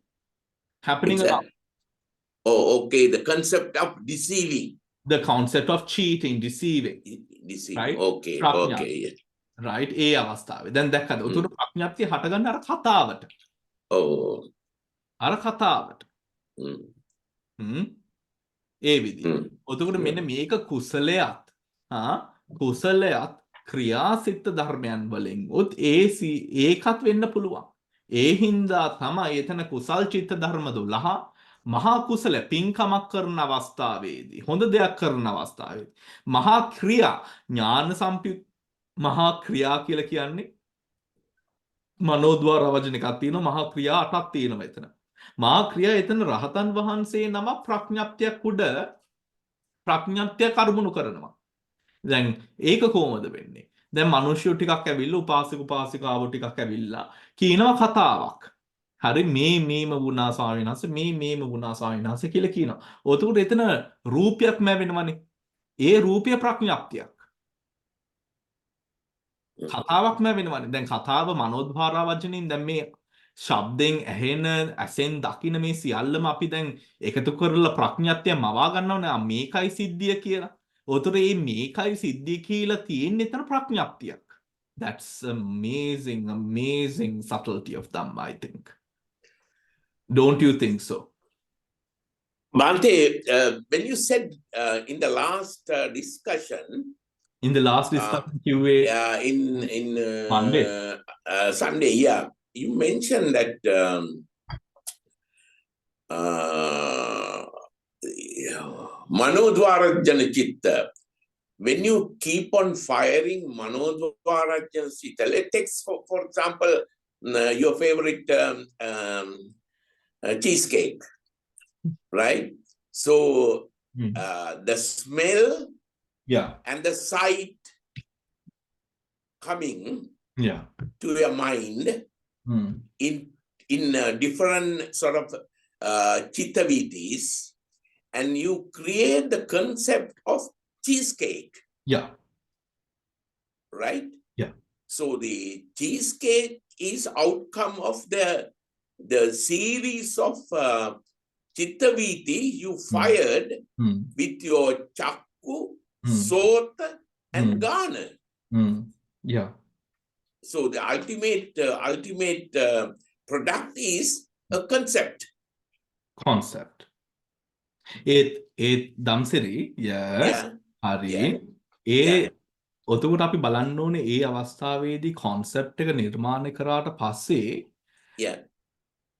Happening around. Oh, okay. The concept of deceiving. The concept of cheating, deceiving. Deceiving. Right? Okay. ප්‍රඥාප්තිය. Okay. Yeah. Right? ඒ අවස්ථාවේ. දැන් දැක්කද? උතුරු ප්‍රඥාප්තිය හටගන්න අර කතාවට. Oh. අර කතාවට. ඒ විදිහට. ඔතකොට මෙන්න මේක කුසලයක්. කුසලයක් ක්‍රියාසිත ධර්මයන් වලින් උත් ඒකත් වෙන්න පුළුවන්. ඒ හින්දා තමයි එතන කුසල් චිත්ත ධර්ම 12 මහා කුසල පින්කමක් කරන අවස්ථාවේදී හොඳ දෙයක් කරන අවස්ථාවේදී මහා ක්‍රියා ඥාන සම්පයුත් මහා ක්‍රියා කියලා කියන්නේ මනෝද්වාර වචන එකක් තියෙනවා. මහා ක්‍රියා 8ක් තියෙනවා එතන. මහා ක්‍රියා එතන රහතන් වහන්සේ නම ප්‍රඥප්තියක් උඩ ප්‍රඥප්තිය කර්මුණු කරනවා. දැන් ඒක කොහොමද වෙන්නේ? දැන් මිනිස්සු ටිකක් ඇවිල්ලා උපාසක උපාසිකාවෝ ටිකක් ඇවිල්ලා කියනවා කතාවක්. හරි මේම වුණා ස්වාමීන් වහන්සේ මේම වුණා ස්වාමීන් වහන්සේ කියලා කියනවා. ඔතකොට එතන රූපයක් ලැබෙනවනේ. ඒ රූපය ප්‍රඥප්තියක්. කතාවක් ලැබෙනවනේ. දැන් කතාව මනෝද්වාර වචනින් දැන් මේ ශබ්දෙන් ඇහෙන ඇසෙන් දකින මේ සියල්ලම අපි දැන් එකතු කරලා ප්‍රඥාත්‍ය මවා ගන්නවනේ මේකයි සිද්ධිය කියලා. ඔතන මේකයි සිද්ධිය කියලා තියෙන්නේ එතන ප්‍රඥාප්තියක්. That's amazing subtlety of Dhamma, I think. Don't you think so? Bhante, when you said in the last discussion, In the last discussion, QA in Monday. Sunday, yeah, you mentioned that Manodvarajjana Chitta, when you keep on firing Manodvarajjana Chitta, let's take for example your favorite cheesecake, right? So the smell and the sight coming to your mind in different sort of chittavitis, and you create the concept of cheesecake. Right? So the cheesecake is outcome of the series of chitta viti you fired with your chakku, sota, and ghana. Yeah. So the ultimate product is a concept. Concept. ඒත් දම්සිරි yes Yeah. හරි Yeah. ඒ Yeah. ඔතකොට අපි බලන්න ඕනේ ඒ අවස්ථාවේදී concept එක නිර්මාණය කරාට පස්සේ Yeah.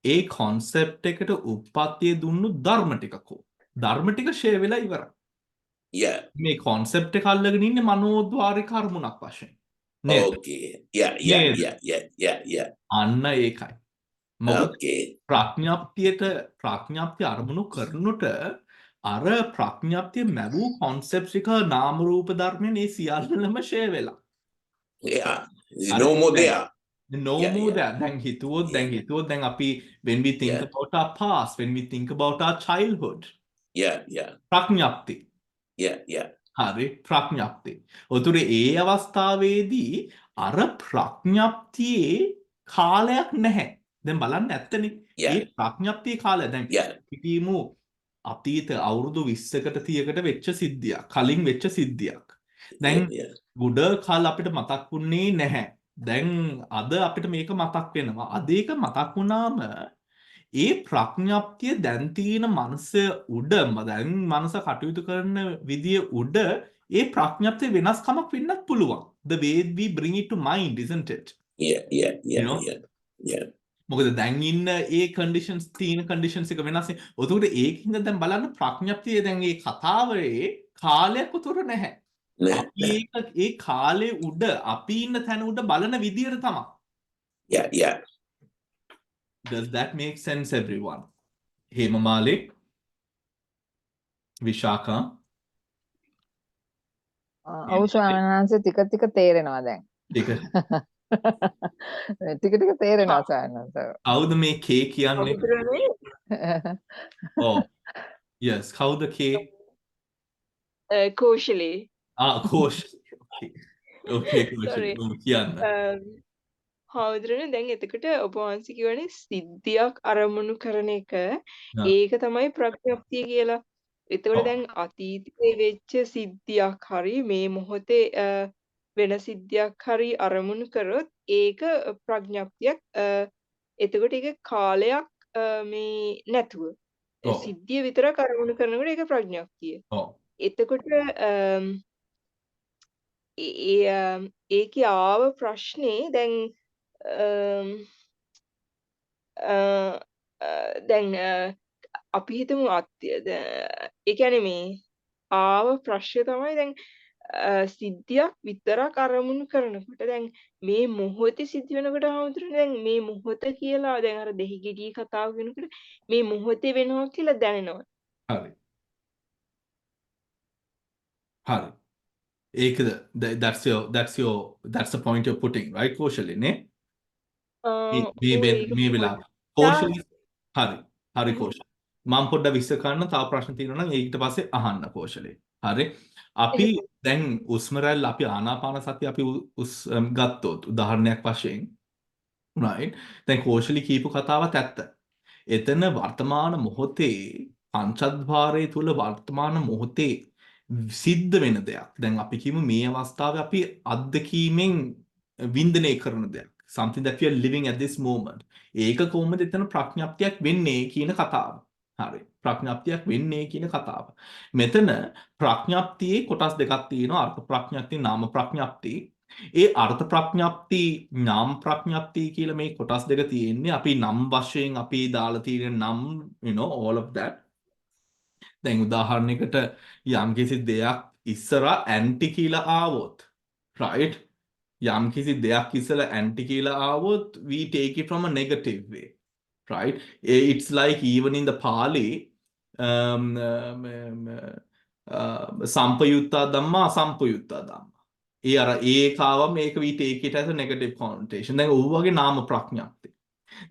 ඒ concept එකට උප්පත්තිය දුන්නු ධර්ම ටිකකෝ ධර්ම ටික ෂේ වෙලා ඉවරයි. Yeah. මේ concept එක අල්ලගෙන ඉන්නේ මනෝද්වාරික අරමුණක් වශයෙන්. නේද? Okay. Yeah. Yeah. නේද? Yeah. Yeah. Yeah. Yeah. අන්න ඒකයි. මොකද Okay. ප්‍රඥාප්තිය අරමුණු කරනට අර ප්‍රඥාප්තිය මැවූ concepts එක නාම රූප ධර්මයන් ඒ සියල්ලම ෂේ වෙලා. Yeah. අර No more දැන් there. no Yeah, more yeah. that. දැන් අපි when we think Yeah. about our past, when we think about our childhood, Yeah. Yeah. ප්‍රඥාප්තිය. Yeah. Yeah. හරි ප්‍රඥාප්තිය. උතුරේ ඒ අවස්ථාවේදී අර ප්‍රඥාප්තියේ කාලයක් නැහැ. දැන් බලන්න ඇත්තනේ. Yeah. ඒ ප්‍රඥාප්තියේ කාලය දැන් Yeah. හිතීමු අතීත අවුරුදු 20කට 30කට වෙච්ච සිද්ධියක්. කලින් වෙච්ච සිද්ධියක්. දැන් Yeah. ගොඩ කාල අපිට මතක් වුණේ නැහැ. දැන් අද අපිට මේක මතක් වෙනවා. අද ඒක මතක් වුණාම ඒ ප්‍රඥාප්තිය දැන් තියෙන මනස උඩම දැන් මනස කටයුතු කරන විදිය උඩ ඒ ප්‍රඥාප්තිය වෙනස්කමක් වෙන්නත් පුළුවන්. The way we bring it to mind, isn't it? Yeah. Yeah. Yeah. You know? Yeah. Yeah. මොකද දැන් ඉන්න ඒ conditions තියෙන conditions එක වෙනස්නේ. ඔතකොට ඒකින්ද දැන් බලන්න ප්‍රඥාප්තිය දැන් ඒ කතාවේ කාලයක් උතර නැහැ. Nah, අපි nah. ඒක ඒ කාලේ උඩ අපි ඉන්න තැන උඩ බලන විදියට තමයි. Yeah. Yeah. Does that make sense everyone? Hemamali, Vishaka. ඔව් ස්වාමීන් වහන්සේ ටික තේරෙනවා දැන්. ටික තේරෙනවා ස්වාමීන් වහන්සේ. කවුද මේ K කියන්නේ? Oh, yes. කවුද K? කෝෂලී. Kosh. Okay, Kosh. Sorry. කියන්න. හාමුදුරනේ දැන් එතකොට ඔබ වහන්සේ කියවනේ සිද්ධියක් අරමුණු කරන එක ඒක තමයි ප්‍රඥප්තිය කියලා. එතකොට දැන් අතීතයේ වෙච්ච සිද්ධියක් හරි මේ මොහොතේ වෙන සිද්ධියක් හරි අරමුණු කරොත් ඒක ප්‍රඥප්තියක්. එතකොට ඒක කාලයක් මේ නැතුව සිද්ධිය විතරක් අරමුණු කරනකොට ඒක ප්‍රඥප්තිය. එතකොට ඒකේ ආව ප්‍රශ්නේ දැන් දැන් අපි හිතමු ඒ කියන්නේ මේ ආව ප්‍රශ්නේ තමයි දැන් සිද්ධියක් විතරක් අරමුණු කරනකොට දැන් මේ මොහොතේ සිද්ධ වෙනකොට හමුදුරනේ දැන් මේ මොහොත කියලා දැන් අර දෙහි ගෙඩිය කතාව වෙනකොට මේ මොහොතේ වෙනවා කියලා දැනෙනවා. හරි. හරි. ඒකද that's the point you're putting, right, Koshali, ne? මේ වෙලාව. Koshali. හරි Koshali. මම පොඩ්ඩක් විස්තර කරන්න තව ප්‍රශ්න තියෙනවා නම් ඊට පස්සේ අහන්න Koshali. හරි. අපි දැන් උස්ම රැල්ල අපි ආනාපාන සතිය අපි ගත්තොත් උදාහරණයක් වශයෙන් right දැන් Koshali කියපු කතාවත් ඇත්ත. එතන වර්තමාන මොහොතේ පංචද්වාරයේ තුල වර්තමාන මොහොතේ සිද්ධ වෙන දෙයක්. දැන් අපි කියමු මේ අවස්ථාවේ අපි අත්දැකීමෙන් වින්දනය කරන දෙයක්. Something that we are living at this moment. ඒක කොහොමද එතන ප්‍රඥාප්තියක් වෙන්නේ කියන කතාව. හරි. ප්‍රඥාප්තියක් වෙන්නේ කියන කතාව. මෙතන ප්‍රඥාප්තියේ කොටස් දෙකක් තියෙනවා. අර්ථ ප්‍රඥාප්තිය, නාම ප්‍රඥාප්තිය. ඒ අර්ථ ප්‍රඥාප්තිය, නාම ප්‍රඥාප්තිය කියලා මේ කොටස් දෙක තියෙන්නේ. අපි නම් වශයෙන් අපි දාලා තියෙන නම්, you know, all of that. දැන් උදාහරණයකට යම්කිසි දෙයක් ඉස්සරහා ඇන්ටි කියලා ආවොත් right යම්කිසි දෙයක් ඉස්සරහා ඇන්ටි කියලා ආවොත් we take it from a negative way right it's like even in the Pali sampayutta dhamma asampayutta dhamma ඒ අර ඒකාවම මේක we take it as a negative connotation දැන් ඔය වගේ නාම ප්‍රඥාප්තිය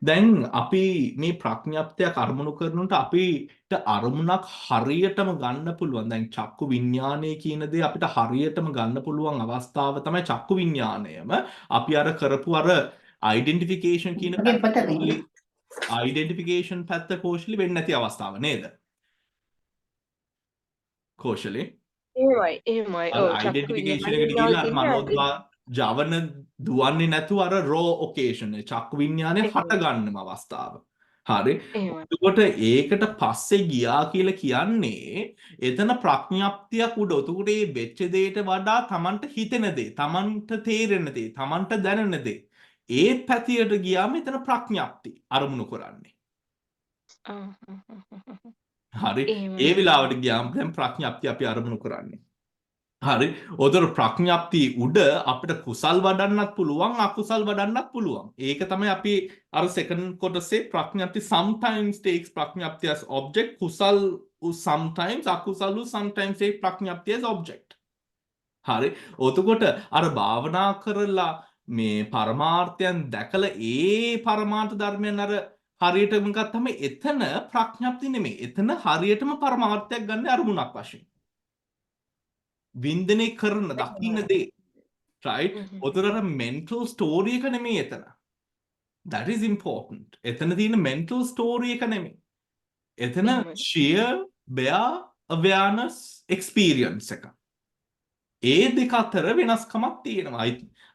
දැන් අපි මේ ප්‍රඥාප්තියක් අරමුණු කරනකොට අපිට අරමුණක් හරියටම ගන්න පුළුවන්. දැන් චක්කු විඥානය කියන දේ අපිට හරියටම ගන්න පුළුවන් අවස්ථාව තමයි චක්කු විඥානයම. අපි අර කරපු අර identification කියන identification පැත්ත කෝෂලි වෙන්නේ නැති අවස්ථාව නේද? කෝෂලි එහෙමයි ඔව් චක්කු identification විඤ්ඤාණය එකට ගිහිල්ලා අර නවතින්නේ මනෝද්වා ජවන දුවන්නේ නැතුව අර raw occasion චක්කු විඤ්ඤාණය හට ගන්නම අවස්ථාව. හරි. එහෙමයි එතකොට ඒකට පස්සේ ගියා කියලා කියන්නේ එතන ප්‍රඥප්තියක් උඩ. එතකොට මේ වෙච්ච දෙයට වඩා Tamanට හිතෙන දේ, Tamanට තේරෙන දේ, Tamanට දැනෙන දේ. ඒ පැතියට ගියාම එතන ප්‍රඥප්ති අරමුණු කරන්නේ. හරි. ඒ වෙලාවට ගියාම දැන් ප්‍රඥප්තිය අපි අරමුණු කරන්නේ. හරි. ඔතන ප්‍රඥප්තිය උඩ අපිට කුසල් වඩන්නත් පුළුවන්, අකුසල් වඩන්නත් පුළුවන්. ඒක තමයි අපි අර second කොටසේ ප්‍රඥප්ති sometimes takes ප්‍රඥප්තිය as object, කුසල් sometimes, අකුසල් sometimes take ප්‍රඥප්තිය as object. හරි. එතකොට අර භාවනා කරලා මේ පරමාර්ථයන් දැකලා ඒ පරමාර්ථ ධර්මයන් අර හරියටම ගත්තම එතන ප්‍රඥප්ති නෙමෙයි. එතන හරියටම පරමාර්ථයක් ගන්න අරමුණක් වශයෙන්. වින්දනය කරන දකින්න දේ. right? ඔතන අර mental story එක නෙමෙයි එතන. that is important. එතන තියෙන mental story එක නෙමෙයි. එතන sheer bare awareness experience එක. ඒ දෙක අතර වෙනස්කමක් තියෙනවා.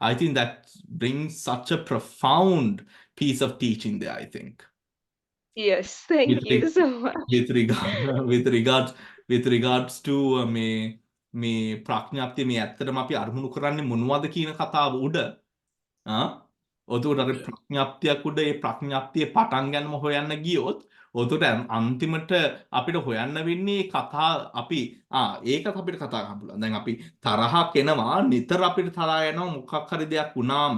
I think that brings such a profound piece of teaching there, I think. yes thank With you reg- so much with regards to මේ ප්‍රඥාප්තිය මේ ඇත්තටම අපි අරමුණු කරන්නේ මොනවද කියන කතාව උඩ ඔතකොට අර ප්‍රඥාප්තියක් උඩ ඒ ප්‍රඥාප්තිය පටන් ගන්නම හොයන්න ගියොත් ඔතකොට අන්තිමට අපිට හොයන්න වෙන්නේ කතා අපි ඒකත් අපිට කතා කරන්න පුළුවන්. දැන් අපි තරහක් එනවා නිතර අපිට තරහා යනවා මොකක් හරි දෙයක් වුණාම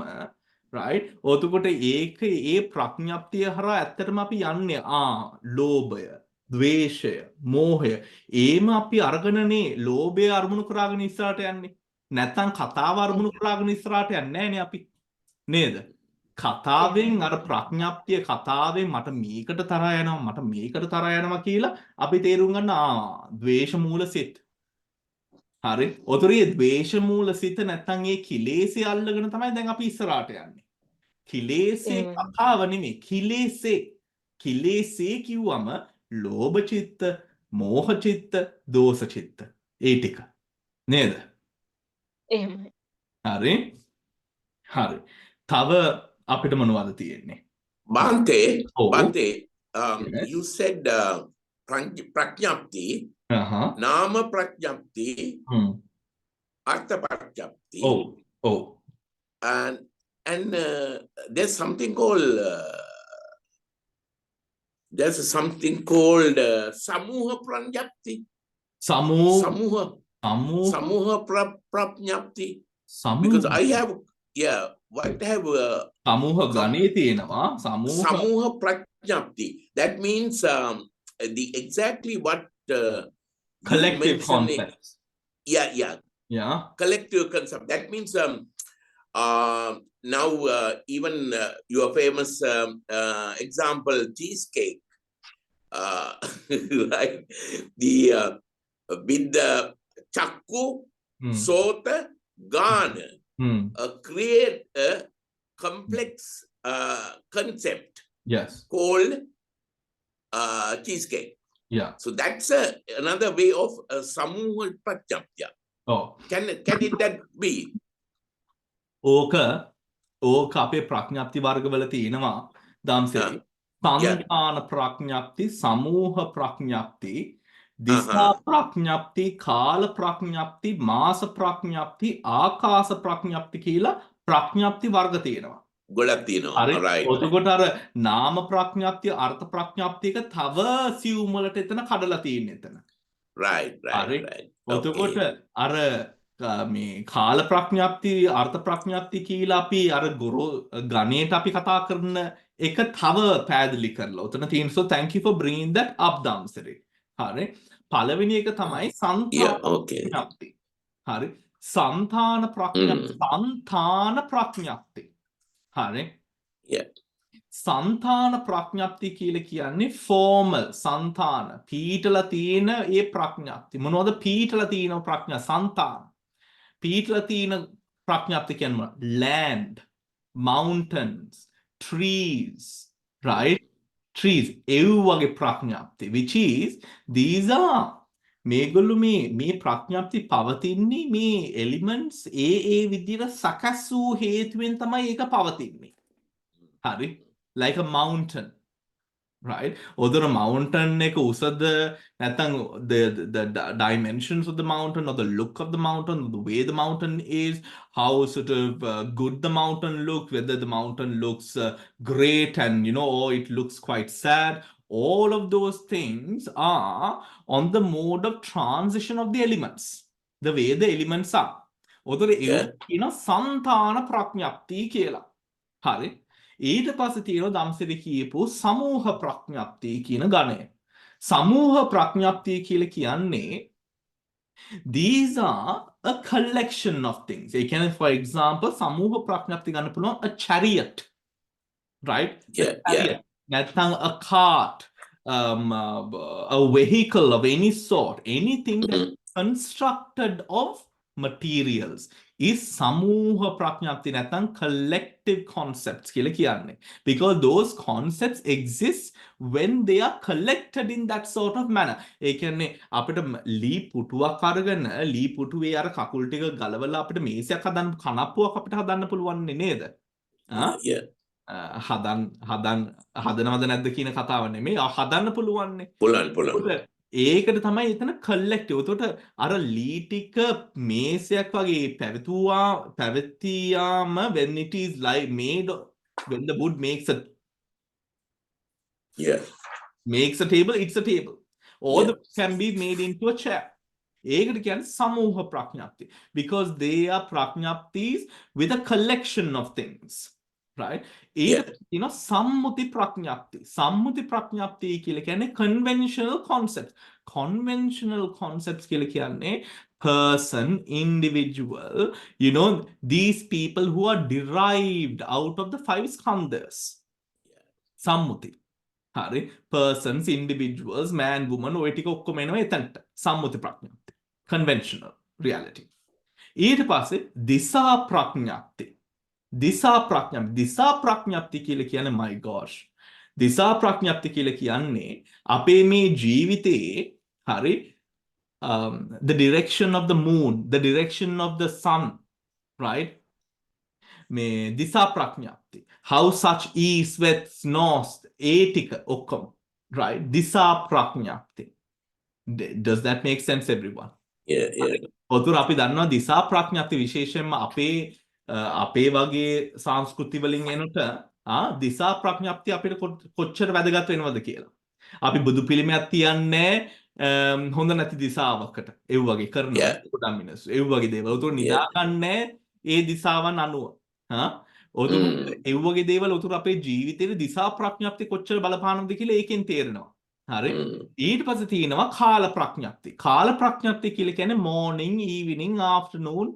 right? ඔතකොට ඒක ඒ ප්‍රඥාප්තිය හරහා ඇත්තටම අපි යන්නේ ලෝභය, ද්වේෂය, මෝහය. ඒම අපි අරගෙනනේ ලෝභය අරමුණු කරගෙන ඉස්සරහට යන්නේ. නැත්තම් කතාව අරමුණු කරගෙන ඉස්සරහට යන්නේ නැහනේ අපි. නේද? කතාවෙන් අර ප්‍රඥාප්තිය කතාවෙන් මට මේකට තරහා යනවා, මට මේකට තරහා යනවා කියලා අපි තේරුම් ගන්න ද්වේෂ මූල සිත්. හරි. ඔතරියේ ද්වේෂ මූල සිත නැත්තම් ඒ කිලේශය අල්ලගෙන තමයි දැන් අපි ඉස්සරහට යන්නේ. කිලේශේ කතාව නෙමෙයි කිලේශේ කිව්වම ලෝභ චිත්ත, මෝහ චිත්ත, දෝෂ චිත්ත. ඒ ටික. නේද? එහෙමයි හරි. හරි. තව අපිට මොනවද තියෙන්නේ? Bhante, Oh. Bhante, Yes. you said prajnapti, nama prajnapti, artha prajnapti, Oh. and there's something called samuha prajnapti. Samuha prajnapti. Because I have සමූහ ගණේ තියෙනවා samuha prajnapti. That means exactly what collective you mentioned concepts. Yeah. Collective concept. That means now even your famous example cheesecake, right? With the chakku, sota, gana, create a complex concept called cheesecake. Yeah. So that's another way of samuha prajnapti. Can it that be? ඕක අපේ ප්‍රඥාප්ති වර්ගවල තියෙනවා දාම්සේ. සංඛාන ප්‍රඥාප්ති, සමූහ ප්‍රඥාප්ති, දිසා ප්‍රඥාප්ති, කාල ප්‍රඥාප්ති, මාස ප්‍රඥාප්ති, ආකාස ප්‍රඥාප්ති කියලා ප්‍රඥාප්ති වර්ග තියෙනවා. ගොඩක් තියෙනවා. right. එතකොට අර නාම ප්‍රඥාප්තිය, අර්ථ ප්‍රඥාප්තියක තව සියුම් වලට එතන කඩලා තියෙන්නේ එතන. right. එතකොට අර මේ කාල ප්‍රඥාප්ති, අර්ථ ප්‍රඥාප්ති කියලා අපි අර ගණේට අපි කතා කරන එක තව පැහැදිලි කරලා. උතන තියෙන so thank you for bringing that up Dhamma. හරි. පළවෙනි එක තමයි සංතාන ප්‍රඥාප්ති. හරි. සංතාන ප්‍රඥාප්ති. හරි. සංතාන ප්‍රඥාප්ති කියලා කියන්නේ formal සංතාන පීඨලා තියෙන ඒ ප්‍රඥාප්ති. මොනවද පීඨලා තියෙන සංතාන? පීඨලා තියෙන ප්‍රඥාප්ති කියන්නේ land, mountains, trees, right? trees එව්වගේ ප්‍රඥාප්ති which is these are මේගොල්ලෝ මේ ප්‍රඥාප්ති පවතින්නේ මේ elements ඒ විදිහට සකස් වූ හේතුවෙන් තමයි ඒක පවතින්නේ. හරි? like a mountain. Right? Whether a mountain එක උසද නැත්නම් the dimensions of the mountain or the look of the mountain or the way the mountain is, how sort of good the mountain looks, whether the mountain looks great and or it looks quite sad, all of those things are on the mode of transition of the elements, the way the elements are. whether සන්තාන ප්‍රඥප්ති කියලා. හරි? ඊට පස්සේ තියෙනවා දම්සිරි කියපු සමූහ ප්‍රඥප්තිය කියන ගණය. සමූහ ප්‍රඥප්තිය කියලා කියන්නේ these are a collection of things. ඒ කියන්නේ for example සමූහ ප්‍රඥප්තිය ගන්න පුළුවන් a chariot. Right? Yeah. නැත්නම් a cart, a vehicle of any sort, anything that is constructed of materials is samuha praඥප්ති නැත්නම් collective concepts කියලා කියන්නේ. Because those concepts exist when they are collected in that sort of manner. ඒ කියන්නේ අපිට ලී පුටුවක් අරගෙන ලී පුටුවේ අර කකුල් ටික ගලවලා අපිට මේසයක් හදන්න කනප්පුවක් අපිට හදන්න පුළුවන් නේද? Yeah. හදනවද නැද්ද කියන කතාව නෙමෙයි. හදන්න පුළුවන්නේ. පුළුවන්. ඒකට තමයි එතන collective. එතකොට අර ලී ටික මේසයක් වගේ පැවතියාම when it is like made, when the wood makes a table, it's a table. Or the can be made into a chair. ඒකට කියන්නේ සමූහ ප්‍රඥප්ති. Because they are ප්‍රඥප්තිස් with a collection of things. Right? සම්මුති ප්‍රඥප්ති. සම්මුති ප්‍රඥප්ති කියලා කියන්නේ conventional concepts. Conventional concepts කියලා කියන්නේ person, individual, these people who are derived out of the 5 skandhas. සම්මුති. හරි? persons, individuals, man, woman ඔය ටික ඔක්කොම එනවා එතනට. සම්මුති ප්‍රඥප්ති. Conventional reality. ඊට පස්සේ දිසා ප්‍රඥප්ති. දිසා ප්‍රඥප්ති කියලා කියන්නේ my gosh. දිසා ප්‍රඥප්ති කියලා කියන්නේ අපේ මේ ජීවිතයේ හරි the direction of the moon, the direction of the sun, right? මේ දිසා ප්‍රඥප්ති. how such east, west, north ඒ ටික ඔක්කොම, right? දිසා ප්‍රඥප්ති. Does that make sense everyone? Yeah. ඔතුර අපි දන්නවා දිසා ප්‍රඥප්ති විශේෂයෙන්ම අපේ වගේ සංස්කෘති වලින් එනට දිසා ප්‍රඥප්ති අපිට කොච්චර වැදගත් වෙනවද කියලා. අපි බුදු පිළිමයක් තියන්නේ හොඳ නැති දිසාවකට. ඒ වගේ කරනවා පොඩම් මිනිස්සු. ඒ වගේ දේවල්. උතුර නිදාගන්නේ ඒ දිසාවන් අනුව. උතුර ඒ වගේ දේවල් උතුර අපේ ජීවිතේට දිසා ප්‍රඥප්ති කොච්චර බලපානවද කියලා ඒකෙන් තේරෙනවා. හරි? ඊට පස්සේ තියෙනවා කාල ප්‍රඥප්ති. කාල ප්‍රඥප්ති කියලා කියන්නේ morning, evening, afternoon,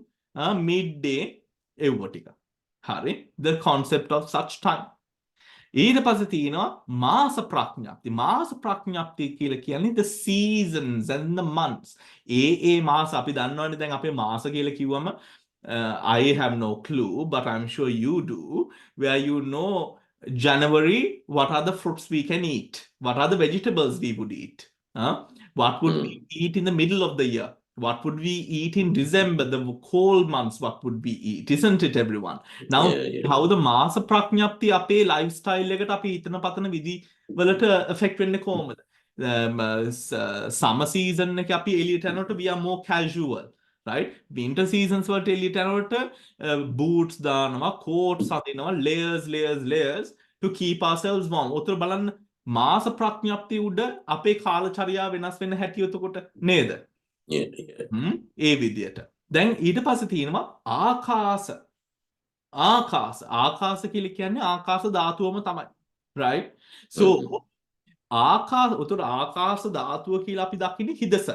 midday එව්ව ටික. හරි? The concept of such time. ඊට පස්සේ තියෙනවා මාස ප්‍රඥප්ති. මාස ප්‍රඥප්ති කියලා කියන්නේ the seasons and the months. ඒ මාස අපි දන්නවනේ දැන් අපේ මාස කියලා කිව්වම I have no clue, but I'm sure you do, where January, what are the fruits we can eat? What are the vegetables we would eat? What would we eat in the middle of the year? What would we eat in December, the cold months? What would we eat? Isn't it, everyone? Now, how the Masa Praඥප්ති අපේ lifestyle එකට අපි හිතන පතන විදි වලට affect වෙන්නේ කොහොමද? Summer season එක අපි එළියට යනකොට we are more casual, right? Winter seasons වලට එළියට යනකොට boots දානවා, coats අදිනවා, layers to keep ourselves warm. උතර බලන්න මාස ප්‍රඥප්ති උඩ අපේ කාලචර්යාව වෙනස් වෙන හැටි උතකොට නේද? ඒ විදියට. දැන් ඊට පස්සේ තියෙනවා ආකාශ කියලා කියන්නේ ආකාශ ධාතුවම තමයි. Right? So උතර ආකාශ ධාතුව කියලා අපි දකින්නේ හිදස.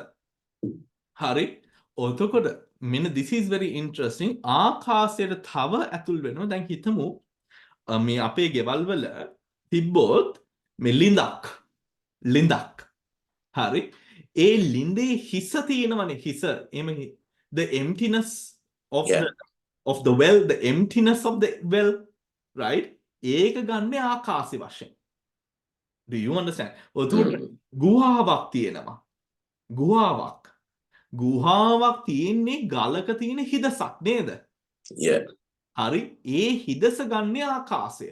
හරි? ඔතකොට මෙන්න this is very interesting. ආකාශයට තව ඇතුල් වෙනවා. දැන් හිතමු මේ අපේ ගෙවල් වල තිබ්බොත් මේ ලිඳක්. හරි? ඒ ලිඳේ හිස තියෙනවනේ හිස. the emptiness of the well, the emptiness of the well, right? ඒක ගන්න ආකාශي වශයෙන්. Do you understand? ඔතකොට ගුහාවක් තියෙනවා. ගුහාවක් තියෙන්නේ ගලක තියෙන හිදසක් නේද? Yeah. හරි. ඒ හිදස ගන්නේ ආකාශය.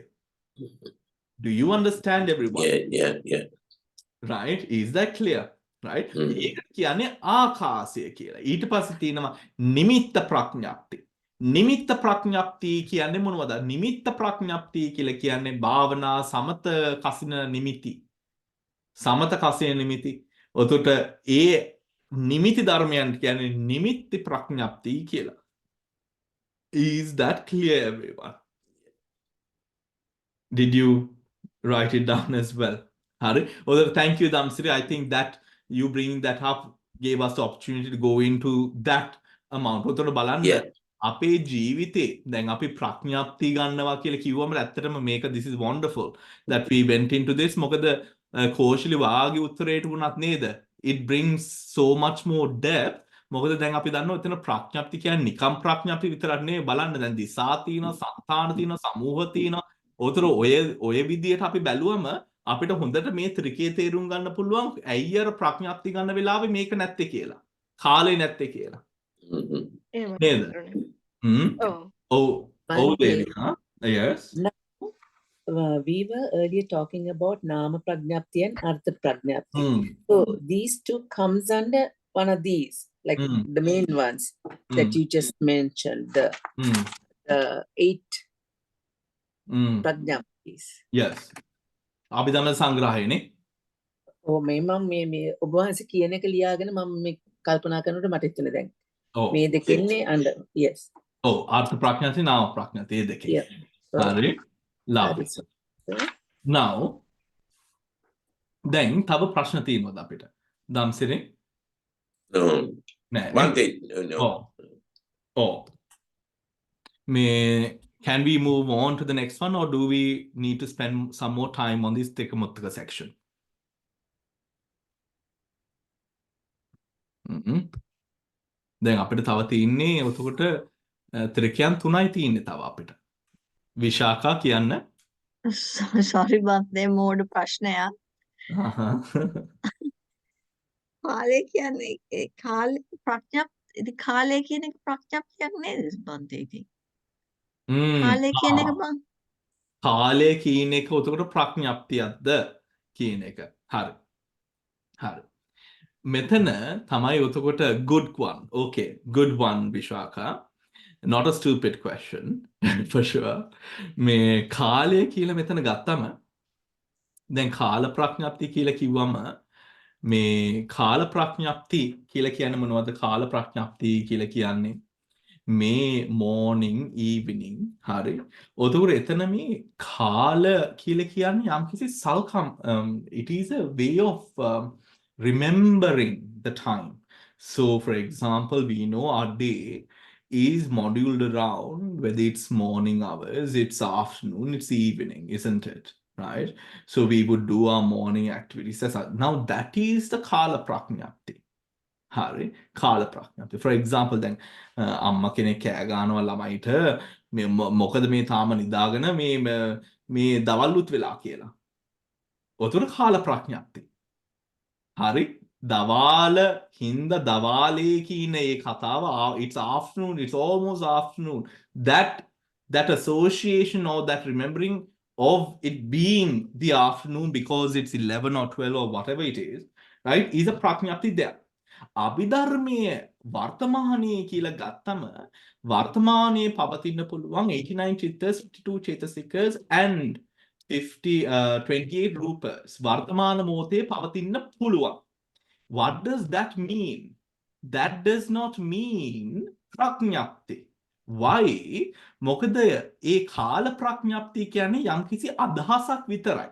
Do you understand everyone? Yeah. Right? Is that clear? Right? ඒක කියන්නේ ආකාශය කියලා. ඊට පස්සේ තියෙනවා නිමිත්ත ප්‍රඥප්ති. නිමිත්ත ප්‍රඥප්ති කියන්නේ මොනවද? නිමිත්ත ප්‍රඥප්ති කියලා කියන්නේ භාවනා සමත කසින නිමිති. සමත කසින නිමිති. ඔතකොට ඒ නිමිති ධර්මයන් කියන්නේ නිමිත්ති ප්‍රඥප්ති කියලා. Is that clear, everyone? Did you write it down as well? Hari? Although, thank you, Damsiri. I think that you bringing that up gave us the opportunity to go into that amount. ඔතන බලන්න Yeah. අපේ ජීවිතේ දැන් අපි ප්‍රඥාප්තිය ගන්නවා කියලා කිව්වම ඇත්තටම මේක this is wonderful that we went into this. මොකද කෝෂලි වාගේ උත්තරයට වුණත් නේද? It brings so much more depth. මොකද දැන් අපි දන්නවා එතන ප්‍රඥාප්තිය කියන්නේ නිකම් ප්‍රඥාප්තිය විතරක් නෙවෙයි බලන්න දැන් දිසා තියෙනවා, සංතාන තියෙනවා, සමූහ තියෙනවා. ඔතන ඔය විදියට අපි බැලුවම අපිට හොඳට මේ ත්‍රිකේ තේරුම් ගන්න පුළුවන් ඇයි අර ප්‍රඥාප්තිය ගන්න වෙලාවේ මේක නැත්තේ කියලා. කාලේ නැත්තේ කියලා. එහෙමයි නේද? ඔව්. ඔව් Devika. Yes. Now, we were earlier talking about Nama Pragnapti and Artha Pragnapti. So these two comes under one of these, like the main ones that you just mentioned, the 8 Pragnaptis. Yes. අභිධර්ම සංග්‍රහයනේ. ඔව් මේ මම මේ ඔබ වහන්සේ කියන එක ලියාගෙන මම මේ කල්පනා කරනකොට මට හිතුනේ දැන් ඔව්. මේ දෙකෙන්නේ under yes. ඔව් අර්ථ ප්‍රඥාති නාම ප්‍රඥාති ඒ දෙකේ. Yeah. හරි. lovely. Now දැන් තව ප්‍රශ්න තියෙනවද අපිට? දම්සිරේ? No. නෑ. One thing. No. ඔව්. මේ can we move on to the next one or do we need to spend some more time on this Tekamuttaka section? දැන් අපිට තව තියෙන්නේ එතකොට ත්‍රිකයන් 3යි තියෙන්නේ තව අපිට. විශාඛා කියන්න. sorry බන්දේ මෝඩ ප්‍රශ්නයක්. කාලය කියන්නේ ඒ කාලේ ඉතින් කාලය කියන එක ප්‍රඥප්තියක් නේද බන්දේ ඉතින්. කාලය කියන එක බං. කාලය කියන එක උතකට ප්‍රඥප්තියක්ද කියන එක. හරි. හරි. මෙතන තමයි උතකොට good one. Okay, good one Vishaka. Not a stupid question for sure. මේ කාලය කියලා මෙතන ගත්තම දැන් කාල ප්‍රඥප්තිය කියලා කිව්වම මේ කාල ප්‍රඥප්ති කියලා කියන්නේ මොනවද? කාල ප්‍රඥප්තිය කියලා කියන්නේ මේ morning evening හරි. ඔතකොට එතන මේ කාල කියලා කියන්නේ යම්කිසි සල්කම් it is a way of remembering the time. So for example we know our day is moduled around whether it's morning hours, it's afternoon, it's evening, isn't it? Right? So we would do our morning activities. Now that is the Kala Praඥapti. Hari, Kala Praඥapti. For example, then amma කෙනෙක් කෑ ගන්නවා ළමයිට මේ මොකද මේ තාම නිදාගෙන මේ දවල්ුත් වෙලා කියලා. ඔතන කාල ප්‍රඥප්ති. හරි? දවාල හින්දා දවාලේ කියන ඒ කතාව it's afternoon, it's almost afternoon. That association or that remembering of it being the afternoon because it's 11 or 12 or whatever it is, right, is a prajñapti there. අභිධර්මයේ වර්තමානයේ කියලා ගත්තම වර්තමානයේ පවතින්න පුළුවන් 89 චිත්තස් 52 චේතසිකස් and 28 රූපස් වර්තමාන මොහොතේ පවතින්න පුළුවන්. What does that mean? That does not mean ප්‍රඥප්ති. Why? මොකද ඒ කාල ප්‍රඥප්ති කියන්නේ යම්කිසි අදහසක් විතරයි.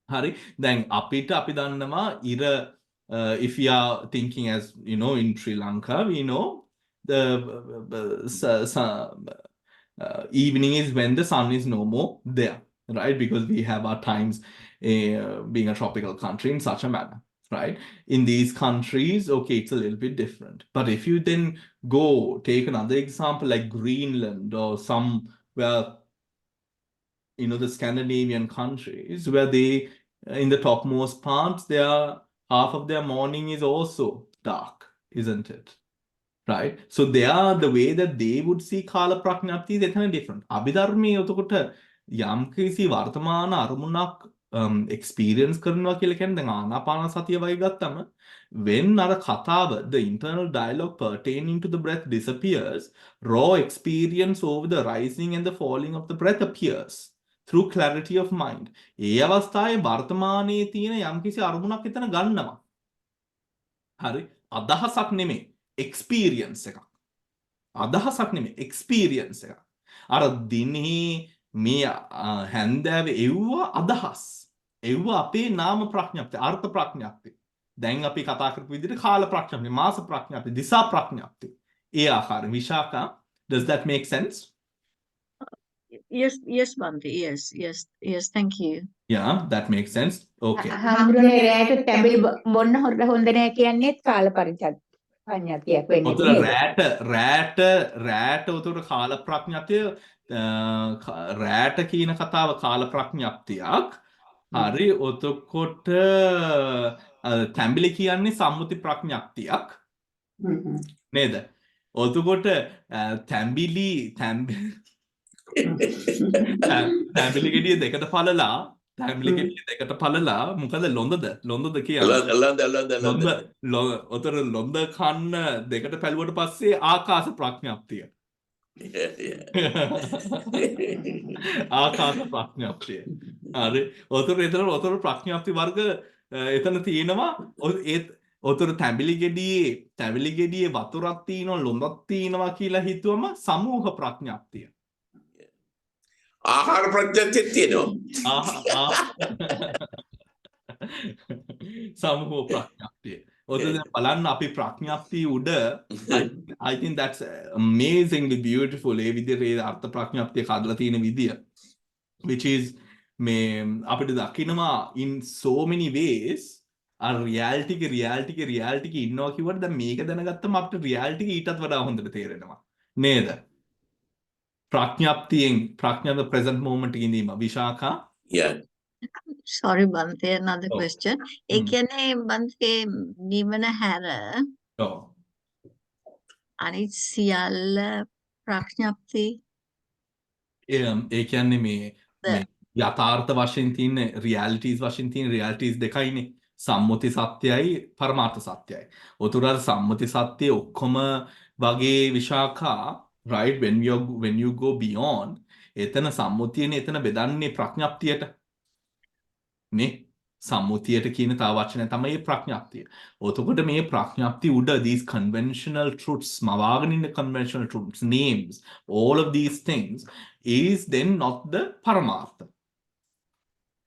හරි? දැන් අපිට අපි දන්නවා ඉර if we are thinking as you know in Sri Lanka we know the evening is when the sun is no more there, right? Because we have our times being a tropical country in such a manner. Right? In these countries, okay, it's a little bit different. But if you then go take another example like Greenland or somewhere, you know, the Scandinavian countries where they in the topmost parts, half of their morning is also dark, isn't it? Right? So they are the way that they would see kala praඥප්තිය is එතන different. අභිධර්මයේ එතකොට යම් කිසි වර්තමාන අරමුණක් experience කරනවා කියලා කියන්නේ දැන් ආනාපාන සතිය වගේ ගත්තම when අර කතාව the internal dialogue pertaining to the breath disappears, raw experience over the rising and the falling of the breath appears through clarity of mind. ඒ අවස්ථාවේ වර්තමානයේ තියෙන යම් කිසි අරමුණක් එතන ගන්නවා. හරි? අදහසක් නෙමෙයි. experience එකක්. අදහසක් නෙමෙයි experience එකක්. අර දිනේ මේ හැන්දෑවේ එව්වා අදහස්. එව්වා අපේ නාම ප්‍රඥප්තිය, අර්ථ ප්‍රඥප්තිය. දැන් අපි කතා කරපු විදිහට කාල ප්‍රඥප්තිය, මාස ප්‍රඥප්තිය, දිසා ප්‍රඥප්තිය. ඒ ආකාරයෙන් Visakha, does that make sense? Yes, Bhante. Yes. Thank you. Yeah, that makes sense. Okay. හාමුදුරනේ රැයට තැඹිලි බොන්න හොඳ නැහැ කියන්නේත් කාල පඤ්ඤාතියක් වෙන්නේ ඔතන නේද? රැට උතර කාල ප්‍රඥප්තිය රැට කියන කතාව කාල ප්‍රඥප්තියක්. හරි ඔතකොට තැඹිලි කියන්නේ සම්මුති ප්‍රඥප්තියක්. නේද? ඔතකොට තැඹිලි ගෙඩිය දෙකට පළලා මොකද ලොඳද කියන්නේ ඔතර ලොඳ කන්න දෙකට පැලුවට පස්සේ ආකාශ ප්‍රඥප්තිය. ආකාශ ප්‍රඥප්තිය. හරි ඔතර ප්‍රඥප්ති වර්ග එතන තියෙනවා. ඔතර තැඹිලි ගෙඩියේ වතුරක් තියෙනවා ලොඳක් තියෙනවා කියලා හිතුවම සමූහ ප්‍රඥප්තිය. ආහාර ප්‍රඥප්තිය තියෙනවා. සමූහ ප්‍රඥප්තිය. ඔතන බලන්න අපි ප්‍රඥප්තිය උඩ I think that's amazingly beautiful. ඒ විදිහේ අර්ථ ප්‍රඥප්තිය කඩලා තියෙන විදිය which is මේ අපිට දකිනවා in so many ways reality ඉන්නවා කිව්වට දැන් මේක දැනගත්තම අපිට reality ඊටත් වඩා හොඳට තේරෙනවා නේද? ප්‍රඥාව present moment ඉඳීම Visakha. Yeah. Sorry, Bhante, another question. ඒ කියන්නේ Bhante නිවන හැර අනිත් සියල්ල ප්‍රඥප්ති. ඒ කියන්නේ මේ යථාර්ථ වශයෙන් තියෙන realities දෙකයිනේ. සම්මුති සත්‍යයයි පරමාර්ථ සත්‍යයයි. උතුර සම්මුති සත්‍යය ඔක්කොම වගේ Visakha, right? when you go beyond, එතන සම්මුතියනේ එතන බෙදන්නේ ප්‍රඥප්තියට නේ. සම්මුතියට කියන තව වචනය තමයි ප්‍රඥප්තිය. එතකොට මේ ප්‍රඥප්තිය උඩ these conventional truths, මවාගෙන ඉන්න conventional truths, names, all of these things is then not the පරමාර්ථ.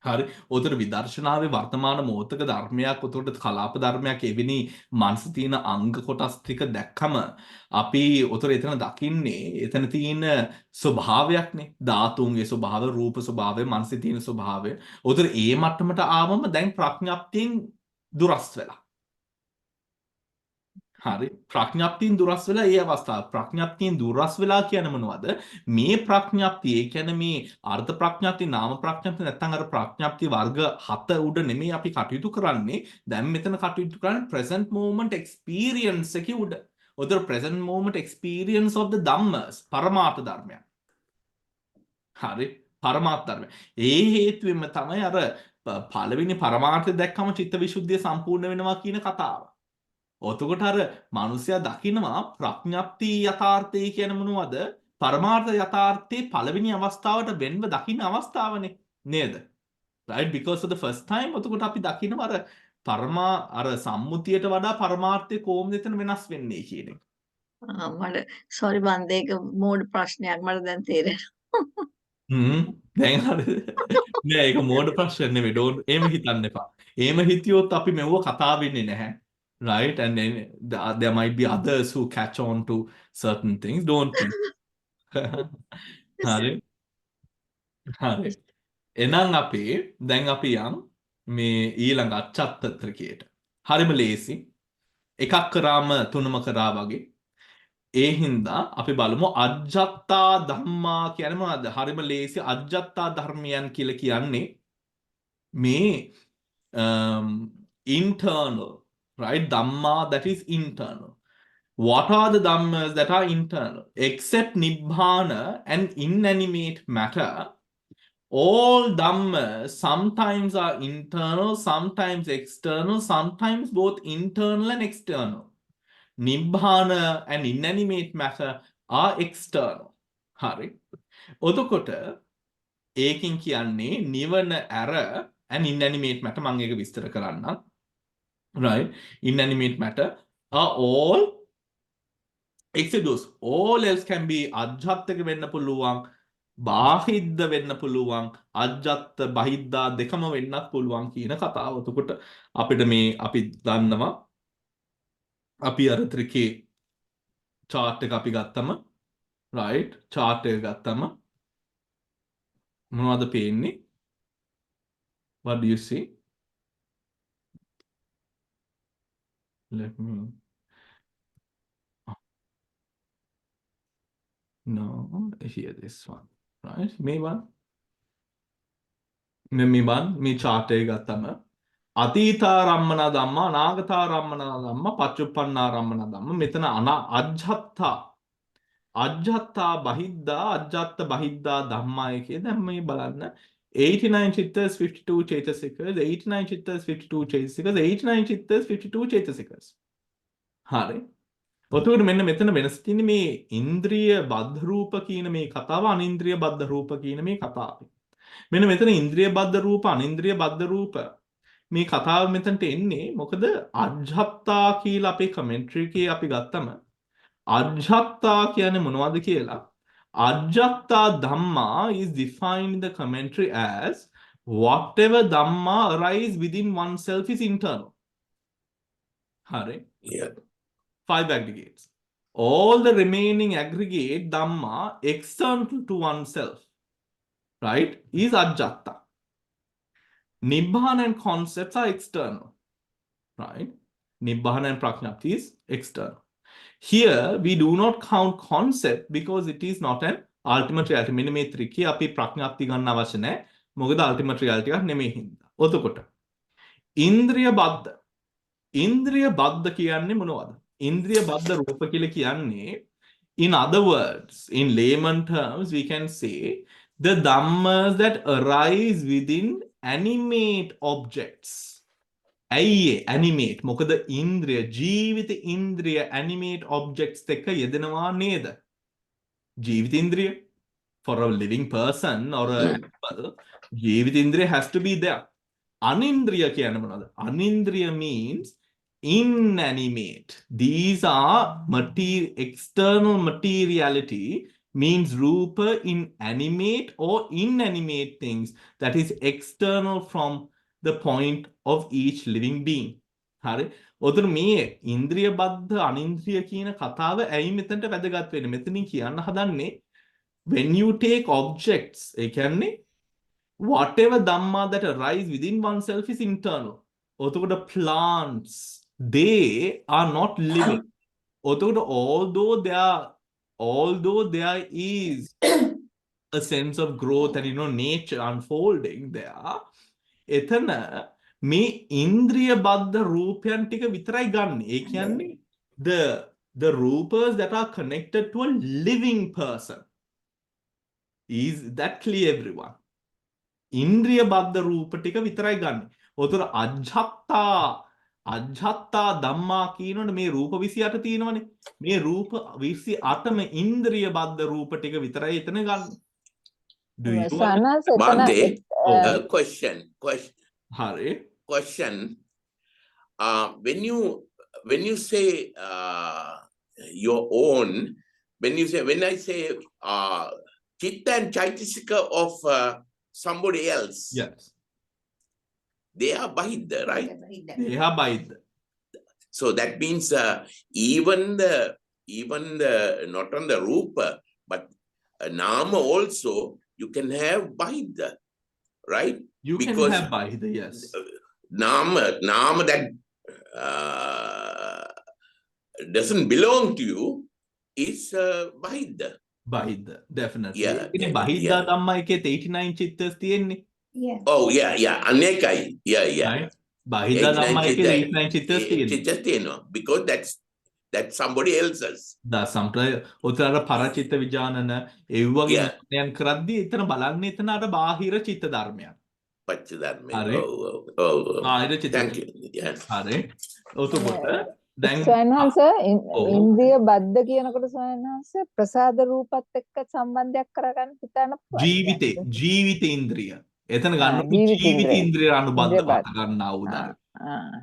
හරි උතර විදර්ශනාවේ වර්තමාන මොහොතක ධර්මයක් උතට කලාප ධර්මයක් එවැනි මනස තියෙන අංග කොටස් ටික දැක්කම අපි උතර එතන දකින්නේ එතන තියෙන ස්වභාවයක්නේ ධාතුන්ගේ ස්වභාව රූප ස්වභාවය මනසේ තියෙන ස්වභාවය උතර ඒ මට්ටමට ආවම දැන් ප්‍රඥප්තියෙන් දුරස් වෙලා හරි ප්‍රඥප්තියෙන් දුරස් වෙලා ඒ අවස්ථාව ප්‍රඥප්තියෙන් දුරස් වෙලා කියන්නේ මොනවද මේ ප්‍රඥප්තිය ඒ කියන්නේ මේ අර්ථ ප්‍රඥප්තිය නාම ප්‍රඥප්තිය නැත්නම් අර ප්‍රඥප්තිය වර්ග 7 උඩ නෙමෙයි අපි කටයුතු කරන්නේ දැන් මෙතන කටයුතු කරන්නේ present moment experience එකේ උඩ උදේ present moment experience of the dhammas පරමාර්ථ ධර්මයන් හරි පරමාර්ථ ධර්ම ඒ හේතුවෙන්ම තමයි අර පළවෙනි පරමාර්ථය දැක්කම චිත්ත විසුද්ධිය සම්පූර්ණ වෙනවා කියන කතාව ඔතකොට අර මිනිසයා දකිනවා ප්‍රඥප්ති යථාර්ථය කියන මොනවද පරමාර්ථ යථාර්ථයේ පළවෙනි අවස්ථාවට වෙන්ව දකින්න අවස්ථාවනේ නේද right because for the first time ඔතකොට අපි දකිනවා අර සම්මුතියට වඩා පරමාර්ථය කොහොමද එතන වෙනස් වෙන්නේ කියන එක මට sorry බන්ද ඒක මෝඩ ප්‍රශ්නයක් මට දැන් තේරෙනවා දැන් හරිද නෑ ඒක මෝඩ ප්‍රශ්න නෙවෙයි don't එහෙම හිතන්න එපා එහෙම හිතියොත් අපි මෙව කතා වෙන්නේ නැහැ right and then there might be others who catch on to certain things don't think හරි එහෙනම් දැන් අපි යන් මේ ඊළඟ අච්ඡත්ත ත්‍රිකයට හරිම ලේසි එකක් කරාම තුනම කරා වගේ ඒ හින්දා අපි බලමු අජ්ජත්තා ධම්මා කියන්නේ මොනවද හරිම ලේසි අජ්ජත්තා ධර්මයන් කියලා කියන්නේ මේ internal, right? Dhamma that is internal. What are the dhammas that are internal? Except nibbana and inanimate matter, all dhammas sometimes are internal, sometimes external, sometimes both internal and external. Nibbana and inanimate matter are external. Hari. ඔතකොට ඒකින් කියන්නේ නිවන ඇර and inanimate matter මම ඒක විස්තර කරන්නම්. Right? Inanimate matter are all exodus. All else can be ajjhattක වෙන්න පුළුවන්, බාහිද්ද වෙන්න පුළුවන්, අජ්ජත්ත බහිද්දා දෙකම වෙන්නත් පුළුවන් කියන කතාව. එතකොට අපිට මේ අපි දන්නවා අපි අර ත්‍රිකේ chart එක අපි ගත්තම, right? chart එක ගත්තම මොනවද පේන්නේ? What do you see? Let me no here this one, right? මේ one මේ chart එක ගත්තම Atitārammana Dhamma, Nāgatārammana Dhamma, Paccuppannaarammana Dhamma. මෙතන Ajjhatta බහිද්දා, Ajjhatta බහිද්දා ධම්මයි කිය. දැන් මේ බලන්න 89 chitters, 52 චෛතසිකස්, 89 chitters, 52 චෛතසිකස්, 89 chitters, 52 චෛතසිකස්. හරි. ඔතකොට මෙන්න මෙතන වෙනස තියෙන්නේ මේ ඉන්ද්‍රිය බද්ධ රූප කියන මේ කතාව, අනින්ද්‍රිය බද්ධ රූප කියන මේ කතාව. මෙන්න මෙතන ඉන්ද්‍රිය බද්ධ රූප, අනින්ද්‍රිය බද්ධ රූප මේ කතාව මෙතනට එන්නේ මොකද අජ්ජත්තා කියලා අපේ කමෙන්ටරි එකේ අපි ගත්තම අජ්ජත්තා කියන්නේ මොනවද කියලා Ajjhatta Dhamma is defined in the commentary as whatever Dhamma arise within oneself is internal. Hare. Yeah. 5 aggregates. All the remaining aggregate Dhamma external to oneself, right, is Ajjhatta. Nibbana and concepts are external, right? Nibbana and Prajñapti is external. Here, we do not count concept because it is not an ultimate reality. මෙන්න මේ ත්‍රිකේ අපි ප්‍රඥාප්ති ගන්න අවශ්‍ය නැහැ. මොකද ultimate reality එකක් නෙමෙයි හින්දා. ඔතකොට ඉන්ද්‍රිය බද්ධ. ඉන්ද්‍රිය බද්ධ කියන්නේ මොනවද? ඉන්ද්‍රිය බද්ධ රූප කියලා කියන්නේ, in other words, in layman terms, we can say the dhammas that arise within animate objects. ඇයි animate? මොකද ඉන්ද්‍රිය ජීවිත ඉන්ද්‍රිය animate objects එක්ක යෙදෙනවා නේද? ජීවිත ඉන්ද්‍රිය for a living person or a animal, ජීවිත ඉන්ද්‍රිය has to be there. අනින්ද්‍රිය කියන්නේ මොනවද? අනින්ද්‍රිය means inanimate. These are external materiality, means rupa in animate or inanimate things that is external from the point of each living being. හරි. ඔතන මේ ඉන්ද්‍රිය බද්ධ අනින්ද්‍රිය කියන කතාව ඇයි මෙතනට වැදගත් වෙන්නේ? මෙතනින් කියන්න හදන්නේ when you take objects, ඒ කියන්නේ whatever dhamma that arise within oneself is internal. ඔතකොට plants, they are not living. ඔතකොට although there is a sense of growth and nature unfolding there, එතන මේ ඉන්ද්‍රිය බද්ධ රූපයන් ටික විතරයි ගන්න. ඒ කියන්නේ the rupas that are connected to a living person. Is that clear everyone? ඉන්ද්‍රිය බද්ධ රූප ටික විතරයි ගන්න. ඔතන අජ්ජත්තා ධම්මා කියනොනේ මේ රූප 28 තියෙනවනේ. මේ රූප 28ම ඉන්ද්‍රිය බද්ධ රූප ටික විතරයි එතන ගන්න. Do you Bhante, question. Hare. Question. When you say your own, when I say chitta and chaitasika of somebody else, Yes. they are bahidda, right? They are bahidda. So that means even the not on the rupa, but nama also you can have bahidda, right? You Because can have bahidda, yes. Nama that doesn't belong to you is bahidda. Bahidda, definitely. Yeah, ඉතින් bahidda ධම්මා එකේ 89 චිත්තස් තියෙන්නේ. Yeah. Oh, yeah. Anekai. Yeah. right? Bahida Dhamma එකේ 89 චිත්තස් තියෙනවා. Just because that's somebody else's. දා සම්ප්‍රදාය උතර පරචිත්ත විඥානන ඒ වගේ Yeah. ඥානයන් කරද්දී එතන බලන්නේ එතන අර බාහිර චිත්ත ධර්මයන්. Pachadharma. හරි. Oh. බාහිර චිත්ත. Thank you. Yes. හරි. ඔතකොට දැන් ස්වයන්වහන්ස ඔව්. ඉන්ද්‍රිය බද්ධ කියනකොට ස්වයන්වහන්ස ප්‍රසාද රූපත් එක්ක සම්බන්ධයක් කරගන්න හිතන්න පුළුවන්. ජීවිත ඉන්ද්‍රිය. එතන ආ, ගන්න ජීවිත ජීවිත ඉන්ද්‍රිය. ඉන්ද්‍රිය අනුබද්ධව ඉන්ද්‍රිය බද්ධ. ගන්නා වූ ආ, ධර්ම.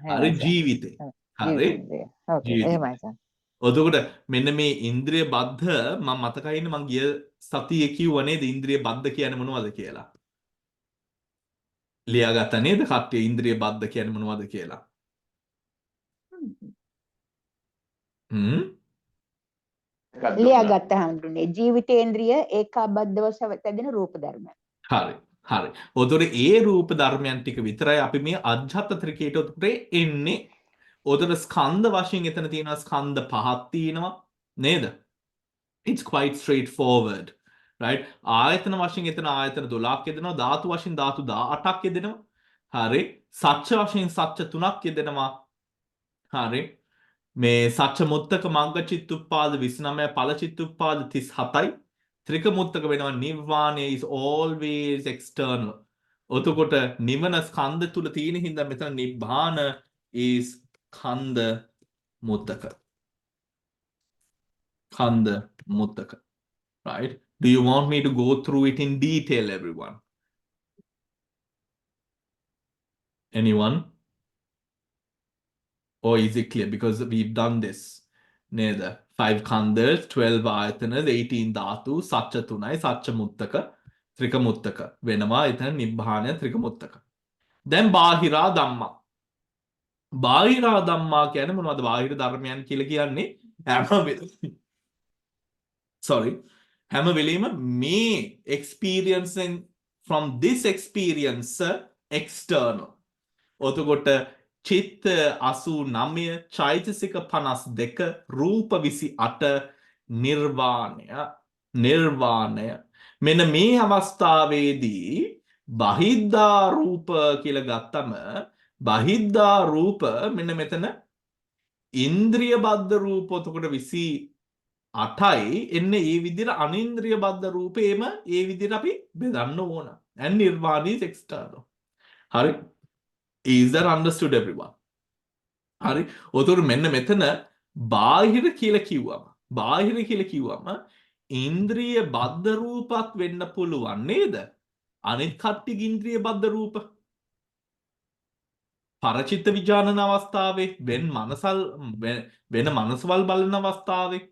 එහෙමයි හරි සර්. ජීවිතේ. හරි. ජීවිත ඉන්ද්‍රිය. ඕකේ ජීවිතේ. එහෙමයි සර්. ඔතකොට මෙන්න මේ ඉන්ද්‍රිය බද්ධ මම මතකයිනේ මම ගිය සතියේ කිව්ව නේද ඉන්ද්‍රිය බද්ධ කියන්නේ මොනවද කියලා. ලියාගත්ත නේද කට්ටිය ඉන්ද්‍රිය බද්ධ කියන්නේ මොනවද කියලා. ලියාගත්ත හඳුනේ ජීවිතේන්ද්‍රිය ඒකාබද්ධව සැදෙන රූප ධර්ම. හරි. ඔතකොට ඒ රූප ධර්මයන් ටික විතරයි අපි මේ අජ්ජත් ත්‍රිකේට උඩේ එන්නේ. ඔතකොට ස්කන්ධ වශයෙන් එතන තියෙනවා ස්කන්ධ පහක් තියෙනවා නේද? It's quite straightforward. Right? ආයතන වශයෙන් එතන ආයතන 12ක් යෙදෙනවා. ධාතු වශයෙන් ධාතු 18ක් යෙදෙනවා. හරි. සත්‍ය වශයෙන් සත්‍ය 3ක් යෙදෙනවා. හරි. මේ සච්ච මුත්තක මග්ග චිත්තුප්පාද 29 ඵල චිත්තුප්පාද 37යි. ත්‍රික මුත්තක වෙනවා නිර්වාණය is always external. ඔතකොට නිවන ස්කන්ධ තුල තියෙන හින්දා මෙතන නිබ්බාන is කන්ද මුත්තක. කන්ද මුත්තක. Right? Do you want me to go through it in detail, everyone? Anyone? Or is it clear? Because we've done this. Neither. 5 khandhas, 12 ayatanas, 18 dhatu, satcha tunai, satcha muttaka, trika muttaka. Venama ithana nibbana trika muttaka. Then bahira dhamma. Bahira dhamma කියන්නේ මොනවද? බාහිර ධර්මයන් කියලා කියන්නේ හැම වෙලෙම මේ experiencing from this experience external. ඔතකොට චිත්ත 89 චෛතසික 52 රූප 28 නිර්වාණය මෙන්න මේ අවස්ථාවේදී බහිද්ධා රූප කියලා ගත්තම බහිද්ධා රූප මෙන්න මෙතන ඉන්ද්‍රිය බද්ධ රූප ඔතකොට 28යි එන්නේ ඒ විදිහට අනින්ද්‍රිය බද්ධ රූපේම ඒ විදිහට අපි බෙදන්න ඕන and nirvana is external. හරි. Is that understood, everyone? හරි. ඔතකොට මෙන්න මෙතන බාහිර කියලා කිව්වම ඉන්ද්‍රිය බද්ධ රූපත් වෙන්න පුළුවන් නේද? අනිත් කට්ටියගේ ඉන්ද්‍රිය බද්ධ රූප පරචිත්ත විඥානන අවස්ථාවේ වෙන මනසවල් බලන අවස්ථාවේ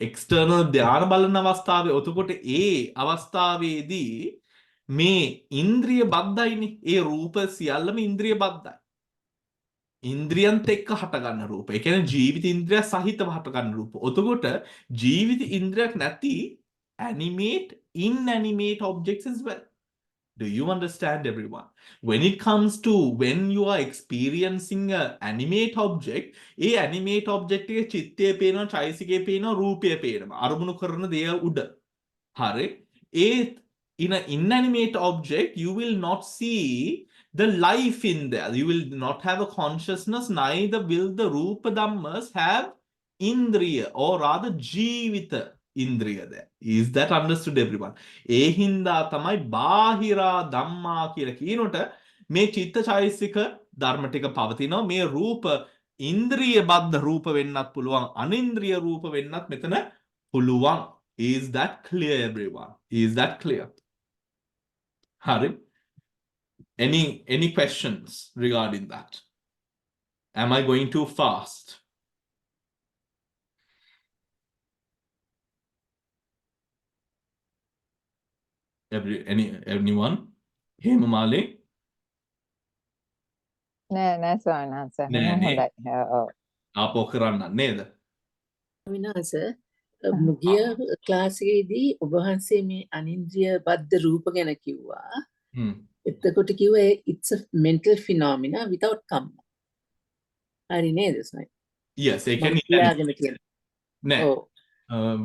එක්ස්ටර්නල් ධ්‍යාන බලන අවස්ථාවේ ඔතකොට ඒ අවස්ථාවේදී මේ ඉන්ද්‍රිය බද්ධයිනේ ඒ රූප සියල්ලම ඉන්ද්‍රිය බද්ධයි. ඉන්ද්‍රියන්ත එක්ක හටගන්න රූප. ඒ කියන්නේ ජීවිත ඉන්ද්‍රිය සහිතව හටගන්න රූප. ඔතකොට ජීවිත ඉන්ද්‍රියක් නැති inanimate objects as well. Do you understand, everyone? When it comes to when you are experiencing an animate object, A animate object එකේ චිත්තය පේනවා, චෛසිකය පේනවා, රූපය පේනවා. අරමුණු කරන දේ උඩ. හරි. In an inanimate object, you will not see the life in there. You will not have a consciousness, neither will the Rupa Dhammas have Indriya or rather Jivita Indriya there. Is that understood, everyone? ඒ හින්දා තමයි බාහිරා ධම්මා කියලා කියනොට මේ චිත්ත චෛතසික ධර්ම ටික පවතිනවා. මේ රූප ඉන්ද්‍රිය බද්ධ රූප වෙන්නත් පුළුවන්, අනින්ද්‍රිය රූප වෙන්නත් මෙතන පුළුවන්. Is that clear, everyone? Is that clear? Hari? Any questions regarding that? Am I going too fast? Anyone? Hemamali? නෑ ස්වාමීනාස. හොඳයි. ඔව්. ආපෝ කරන්න නේද? විනාස ගිය ක්ලාස් එකේදී ඔබ වහන්සේ මේ අනින්ද්‍රිය බද්ධ රූප ගැන කිව්වා. එතකොට කිව්වේ it's a mental phenomena without karma. හරි නේද ස්වාමී? Yes, ඒ කියන්නේ නෑ.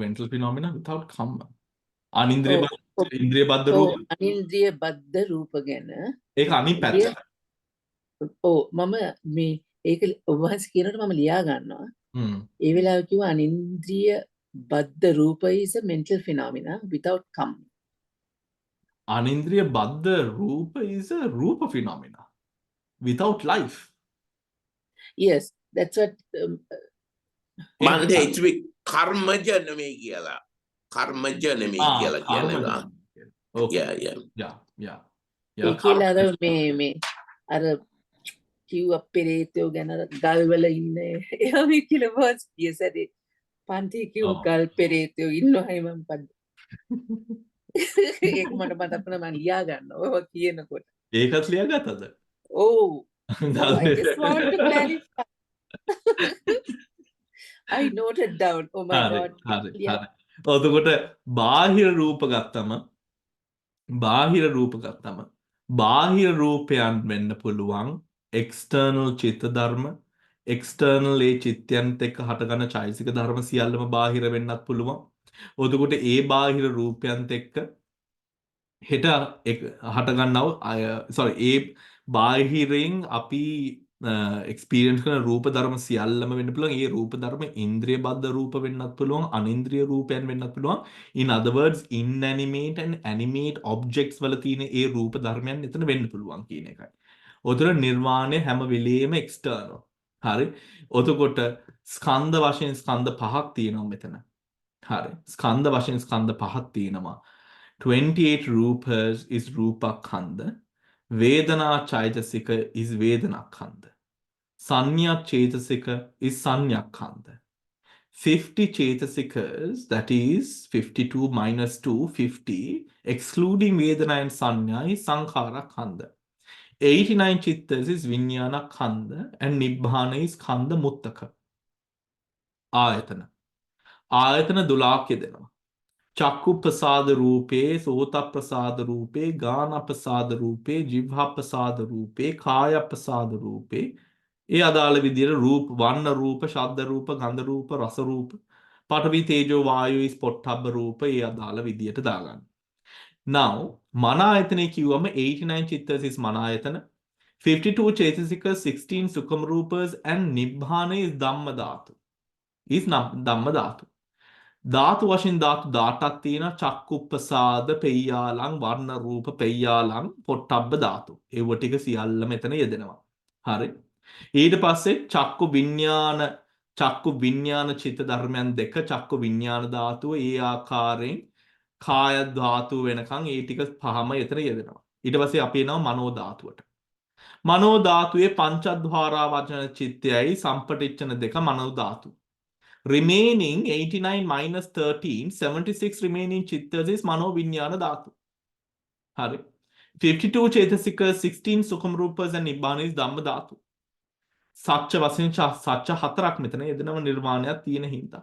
Mental phenomena without karma. අනින්ද්‍රිය ඉන්ද්‍රිය බද්ධ රූප. අනින්ද්‍රිය බද්ධ රූප ගැන ඒක අනිත් පැත්ත. මම මේ ඒක ඔබ වහන්සේ කියනකොට මම ලියා ගන්නවා. ඒ වෙලාවේ කිව්වා අනින්ද්‍රිය බද්ධ රූප is a mental phenomena without come. අනින්ද්‍රිය බද්ධ රූප is a රූප phenomena without life. Yes, that's what බන්ධ එච්වි කර්මජ නෙමෙයි කියලා. කර්මජ නෙමෙයි කියලා කියනවා. Okay. Yeah. ඒ කියලා අර මේ අර කිව්ව පෙරේතයෝ ගැන ගල් වල ඉන්න එයා මේ කියලා බස් කියසදී පන්ති කිව්ව ගල් පෙරේතයෝ ඉන්නවයි මම පද ඒක මට මතක් වුණා මම ලියා ගන්නවා ඔය කියනකොට. ඒකත් ලියාගත්තද? Oh, I just want to clarify. I noted down. Oh my God. හරි. එතකොට බාහිර රූප ගත්තම බාහිර රූපයන් වෙන්න පුළුවන් external චිත්ත ධර්ම, external ඒ චිත්තයන්ත් එක්ක හටගන්න චෛතසික ධර්ම සියල්ලම බාහිර වෙන්නත් පුළුවන්. එතකොට ඒ බාහිර රූපයන්ත් එක්ක හෙට හටගන්නව ඒ බාහිරින් අපි එක්ස්පීරියන්ස් කරන රූප ධර්ම සියල්ලම වෙන්න පුළුවන්. ඒ රූප ධර්ම ඉන්ද්‍රිය බද්ධ රූප වෙන්නත් පුළුවන්, අනින්ද්‍රිය රූපයන් වෙන්නත් පුළුවන්. In other words, inanimate and animate objects වල තියෙන ඒ රූප ධර්මයන් එතන වෙන්න පුළුවන් කියන එකයි. උතර නිර්වාණය හැම වෙලෙම external. හරි. එතකොට ස්කන්ධ වශයෙන් ස්කන්ධ පහක් තියෙනවා මෙතන. හරි. ස්කන්ධ වශයෙන් ස්කන්ධ පහක් තියෙනවා. 28 rupas is rupa khanda. Vedana chaitasika is vedana khanda. Sanya chetasika is sanya khanda. 50 chetasikas, that is 52 minus 2, 50, excluding vedana and sanya is sankhara khanda. 89 chittas is vinyana khanda and nibbana is khanda muttaka. Ayatana dulak yedenawa. චක්කු ප්‍රසාද රූපේ, සෝත ප්‍රසාද රූපේ, ගාන ප්‍රසාද රූපේ, ජිව්හා ප්‍රසාද රූපේ, කාය ප්‍රසාද රූපේ. ඒ අදාළ විදිහට රූප, වර්ණ රූප, ශබ්ද රූප, ගන්ධ රූප, රස රූප, පඨවි තේජෝ වායෝ ස්පොට්ඨබ්බ රූප ඒ අදාළ විදිහට දාගන්න. Now, මන ආයතනෙ කිව්වම 89 චිත්තස් is මන ආයතන, 52 චේතසික, 16 සුඛම රූපස් and නිබ්බාන is ධම්ම ධාතු. ධම්ම ධාතු. ධාතු වශයෙන් ධාතු 18ක් තියෙනවා. චක්කු ප්‍රසාද පෙය්‍යාලං, වර්ණ රූප පෙය්‍යාලං, පොට්ටබ්බ ධාතු. ඒව ටික සියල්ල මෙතන යෙදෙනවා. හරි. ඊට පස්සේ චක්කු විඥාන චිත්ත ධර්මයන් දෙක, චක්කු විඥාන ධාතුව ඒ ආකාරයෙන් කාය ධාතුව වෙනකන් ඒ ටික පහම එතන යෙදෙනවා. ඊට පස්සේ අපි එනවා මනෝ ධාතුවට. මනෝ ධාතුවේ පංචද්වාරා වචන චිත්තයයි සම්පටිච්ඡන දෙක මනෝ ධාතු. Remaining 89 minus 13, 76 remaining chittas is mano vinyana dhatu. Hari. 52 chetasikas, 16 sukham rupas and nibbana is dhamma dhatu. Satcha vasin satcha hatarak metana yedanama nirvanaya tiyena hinda.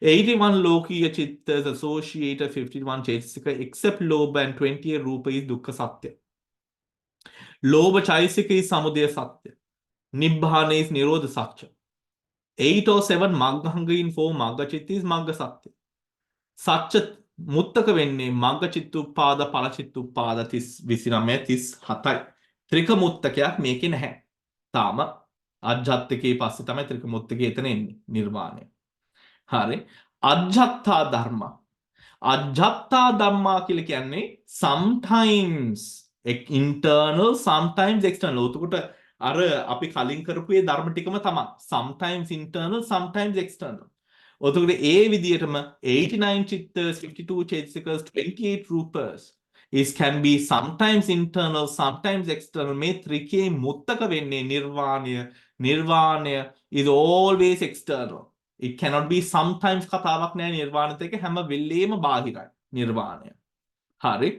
81 lokiya chittas associated 51 chetasika except lobha and 28 rupa is dukkha satya. Lobha chaisika is samudaya satya. Nibbana is nirodha satya. 8 or 7 Maghanga 4 Magga Chitta is Magga Satya. Satya Muttaka වෙන්නේ මග්ග චිත්තුප්පාද ඵල චිත්තුප්පාද 29 37යි. ත්‍රික මුත්තකයක් මේකේ නැහැ. තාම අජ්ජත්තකේ පස්සේ තමයි ත්‍රික මුත්තකේ එතන එන්නේ නිර්වාණය. හරි. අජ්ජත්තා ධර්ම. අජ්ජත්තා ධම්මා කියලා කියන්නේ sometimes internal sometimes external. උතකොට අර අපි කලින් කරපු ඒ ධර්ම ටිකම තමයි. Sometimes internal, sometimes external. ඔතකොට ඒ විදිහටම 89 චිත්තස්, 52 චේතසිකස්, 28 රූපස් is can be sometimes internal, sometimes external. මේ ත්‍රිකේ මුත්තක වෙන්නේ නිර්වාණය is always external. It cannot be sometimes කතාවක් නෑ නිර්වාණයත් එක්ක හැම වෙලේම බාහිරයි නිර්වාණය. හරි.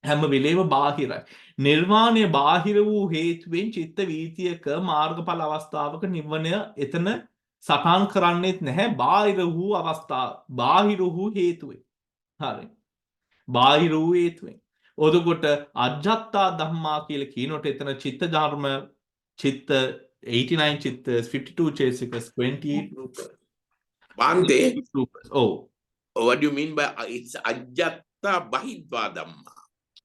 හැම වෙලේම බාහිරයි. නිර්වාණය බාහිර වූ හේතුවෙන් චිත්ත වීතියක මාර්ගඵල අවස්ථාවක නිවනය එතන සටහන් කරන්නේත් නැහැ. බාහිර වූ අවස්ථාව, බාහිර වූ හේතුවෙන්. හරි. බාහිර වූ හේතුවෙන්. එතකොට අජ්ජත්තා ධම්මා කියලා කියනකොට එතන චිත්ත ධර්ම චිත්ත 89 චිත්තස්, 52 චේතසිකස්, 28 රූප. Bante, Oh. what do you mean by it's Ajjhatta? bahidva dhamma.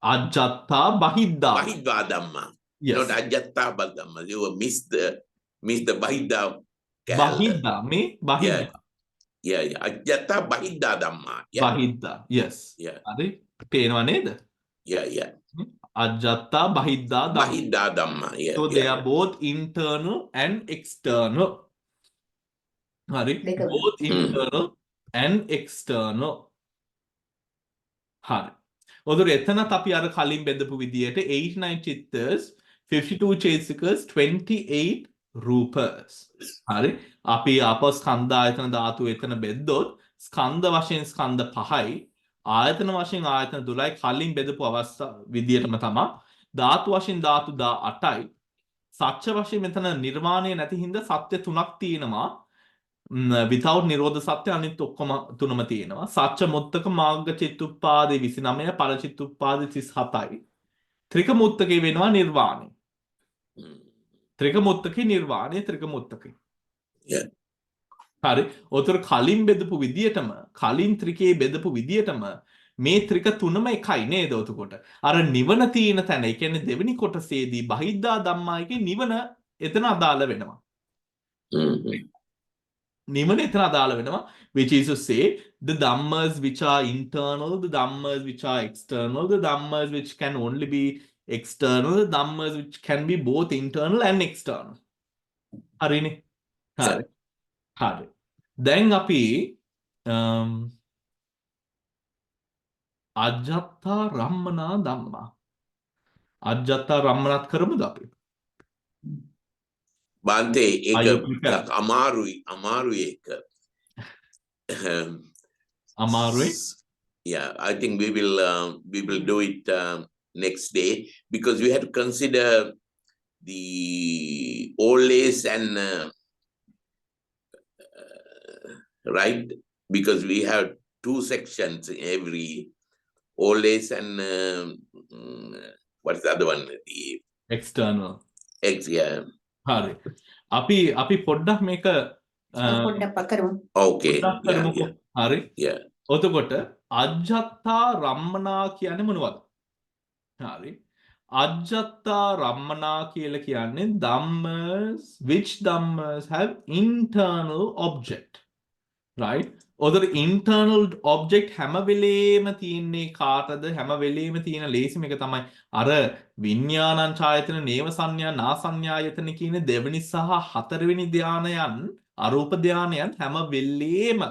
Ajjhatta bahidda. Bahidva dhamma. Yes. Not ajjatta dhamma. You missed the bahidda. Bahidda. Me? Bahidda. Yeah. Ajjatta bahidda dhamma. Yeah. Bahidda. Yes. Yeah. හරි. පේනව නේද? Yeah. Ajjhatta bahidda dhamma. Bahidda dhamma. Yeah. So they are both internal and external. Hari. දෙකම. Both internal and external. Hari. ඔදුර එතනත් අපි අර කලින් බෙදපු විදියට 89 චිත්තස් 52 චේතසිකස් 28 රූපස්. හරි. අපි ආපහු ස්කන්ධ ආයතන ධාතු එතන බෙද්දොත් ස්කන්ධ වශයෙන් ස්කන්ධ 5යි ආයතන වශයෙන් ආයතන 12යි කලින් බෙදපු අවස්ථා විදියටම තමයි ධාතු වශයෙන් ධාතු 18යි සත්‍ය වශයෙන් මෙතන නිර්මාණය නැති හින්දා සත්‍ය තුනක් තියෙනවා without නිරෝධ සත්‍ය අනිත් ඔක්කොම තුනම තියෙනවා සත්‍ය මුත්තක මාර්ග චිත්තුප්පාදේ 29 ඵල චිත්තුප්පාදේ 37යි ත්‍රික මුත්තකේ වෙනවා නිර්වාණය ත්‍රික මුත්තකේ නිර්වාණය ත්‍රික මුත්තකේ Yeah. හරි ඔතර කලින් බෙදපු විදියටම කලින් ත්‍රිකේ බෙදපු විදියටම මේ ත්‍රික තුනම එකයි නේද එතකොට අර නිවන තියෙන තැන ඒ කියන්නේ දෙවෙනි කොටසේදී බහිද්දා ධම්මායිකේ නිවන එතන අදාළ වෙනවා නිවන එතන අදාළ වෙනවා which is to say the dhammas which are internal the dhammas which are external the dhammas which can only be external the dhammas which can be both internal and external හරිනේ හරි හරි දැන් අපි අජ්ජත්තා රම්මනා ධම්මා අජ්ජත්තා රම්මනත් කරමුද අපි Bante, Are you prepared? Amarui එක. අමාරුයි Yeah, I think we will do it next day because we have to consider the old days and right because we have two sections every old days and what's the other one? The external yeah. හරි අපි පොඩ්ඩක් මේක පොඩ්ඩක් කරමු. Okay. පොඩ්ඩක් කරමුකෝ හරි Yeah. එතකොට අජ්ජත්තා රම්මනා කියන්නේ මොනවද හරි අජ්ජත්තා රම්මනා කියලා කියන්නේ dhammas which dhammas have internal object right ඔතන internal object හැම වෙලේම තියෙන්නේ කාටද හැම වෙලේම තියෙන ලේසිම එක තමයි අර විඥානං ඡායතන නේව සංඥා නා සංඥායතන කියන දෙවෙනි සහ හතරවෙනි ධානයන් අරූප ධානයන් හැම වෙලේම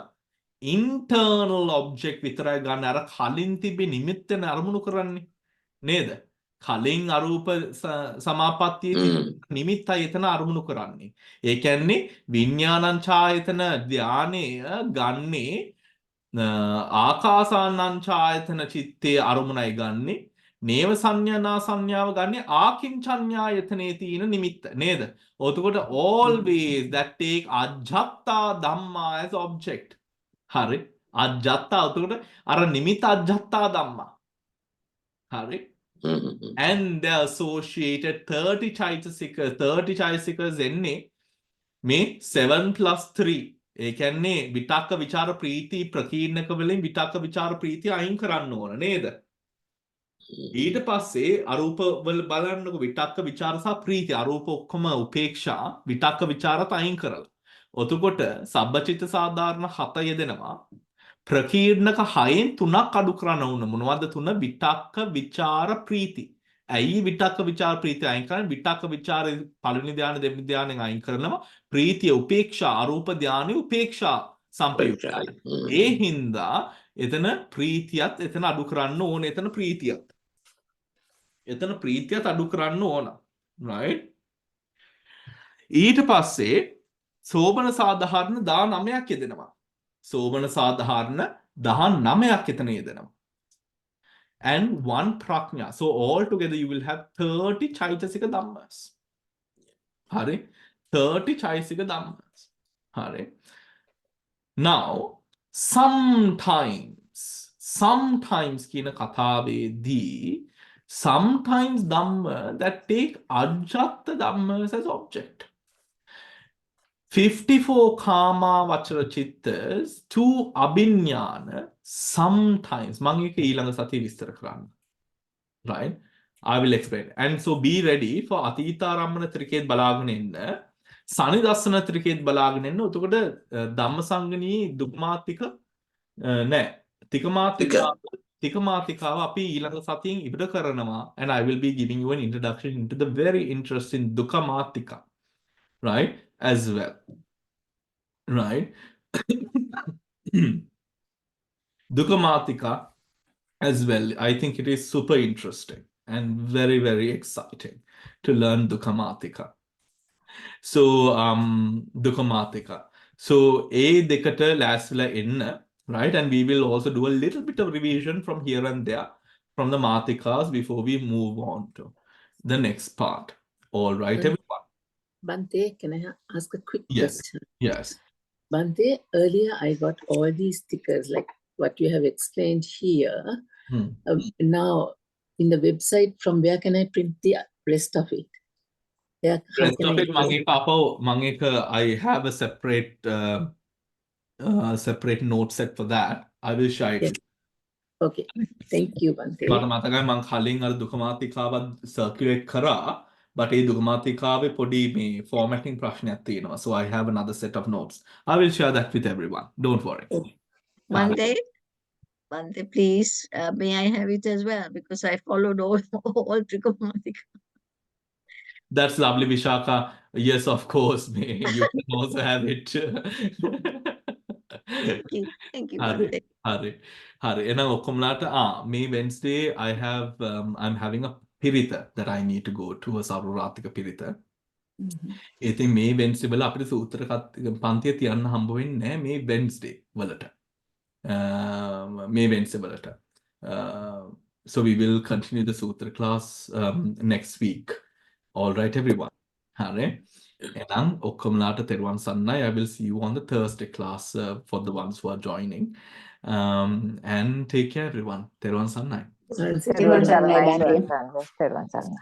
internal object විතරයි ගන්න අර කලින් තිබි නිමිත්තන අරමුණු කරන්නේ නේද කලින් අරූප සමාපත්තියේ නිමිත්තයි එතන අරමුණු කරන්නේ. ඒ කියන්නේ විඥානං ඡායතන ධානය ගන්නේ ආකාසානං ඡායතන චිත්තේ අරමුණයි ගන්නේ. නේව සංඥා සංඥාව ගන්නේ ආකින්චඤ්ඤායතනේ තියෙන නිමිත්ත නේද? එතකොට always that take ajjhatta dhamma as object. හරි. ajjhatta එතකොට අර නිමිත්ත ajjhatta dhamma. හරි. And the associated 30 chaitasikas එන්නේ මේ 7+3 ඒ කියන්නේ විතක්ක ਵਿਚාර ප්‍රීති ප්‍රකීර්ණක වලින් විතක්ක ਵਿਚාර ප්‍රීති අයින් කරන්න ඕන නේද ඊට පස්සේ අරූප වල බලන්නකො විතක්ක ਵਿਚාර සහ ප්‍රීති අරූප ඔක්කොම උපේක්ෂා විතක්ක ਵਿਚාරත් අයින් කරලා එතකොට සබ්බචිත්ත සාධාරණ 7 යෙදෙනවා ප්‍රකීර්ණක 6න් 3ක් අඩු කරන්න ඕන මොනවද 3 විතක්ක ਵਿਚාර ප්‍රීති ඇයි විතක්ක ਵਿਚාර ප්‍රීති අයින් කරන්නේ විතක්ක ਵਿਚාර පළවෙනි ධානය දෙවෙනි ධානයෙන් අයින් කරනවා ප්‍රීතිය උපේක්ෂා අරූප ධානය උපේක්ෂා සම්පයුක්තයි ඒ හින්දා එතන ප්‍රීතියත් එතන අඩු කරන්න ඕන එතන ප්‍රීතියත් අඩු කරන්න ඕන right ඊට පස්සේ සෝබන සාධාරණ 19ක් යෙදෙනවා සෝබන සාධාරණ 19ක් එතන යෙදෙනවා and one prajna so all together you will have 30 chaitasika dhammas hari 30 chaitasika dhammas hari now sometimes kina kathavedi sometimes dhamma that take ajjhatta dhammas as object 54 kama vachara chittas, 2 abhinyana, sometimes. මම ඒක ඊළඟ සතියේ විස්තර කරන්න. Right? I will explain. And so be ready for Atitārammana ත්‍රිකේත් බලාගෙන ඉන්න. සනිදස්සන ත්‍රිකේත් බලාගෙන ඉන්න. එතකොට ධම්මසංගණී දුක්මාතික නෑ. තිකමාතිකාව අපි ඊළඟ සතියෙන් ඉවර කරනවා. And I will be giving you an introduction into the very interesting dukkamatika. Right? As well. Right? Dukkamatika as well. I think it is super interesting and very, very exciting to learn Dukkamatika. So, Dukkamatika. So, A dekata lasla inna, right? And we will also do a little bit of revision from here and there from the Matikas before we move on to the next part. All right, everyone? Bante, can I ask a quick Yes. question? Yes. Bante, earlier I got all these stickers like what you have explained here. Now, in the website, from where can I print the rest of it? Yeah, Rest of it, I have a separate separate note set for that. I will share it. Yes. Okay, thank you, Bante. මට මතකයි මං කලින් අර දුකමාතිකාවත් circulate කරා, but ඒ දුකමාතිකාවේ පොඩි මේ formatting ප්‍රශ්නයක් තියෙනවා. So I have another set of notes. I will share that with everyone. Don't worry. Bante, please, may I have it as well? Because I followed all Trigonometric. That's lovely, Vishaka. Yes, of course. You can also have it. Thank you, Bante. Hari. And ඔක්කොමලාට May Wednesday I have I'm having a pirita that I need to go to, a Saruratika pirita. ඉතින් මේ Wednesday වල අපිට සූත්‍ර පන්තිය තියන්න හම්බ වෙන්නේ නැහැ මේ Wednesday වලට. May Wednesday වලට. So we will continue the sutra class next week. All right, everyone. Hare. Enam okkamlata teruwan sannai. I will see you on the Thursday class for the ones who are joining. And take care, everyone. Teruwan sannai. තෙරුවන් සරණයි බන්ති. තෙරුවන් සරණයි.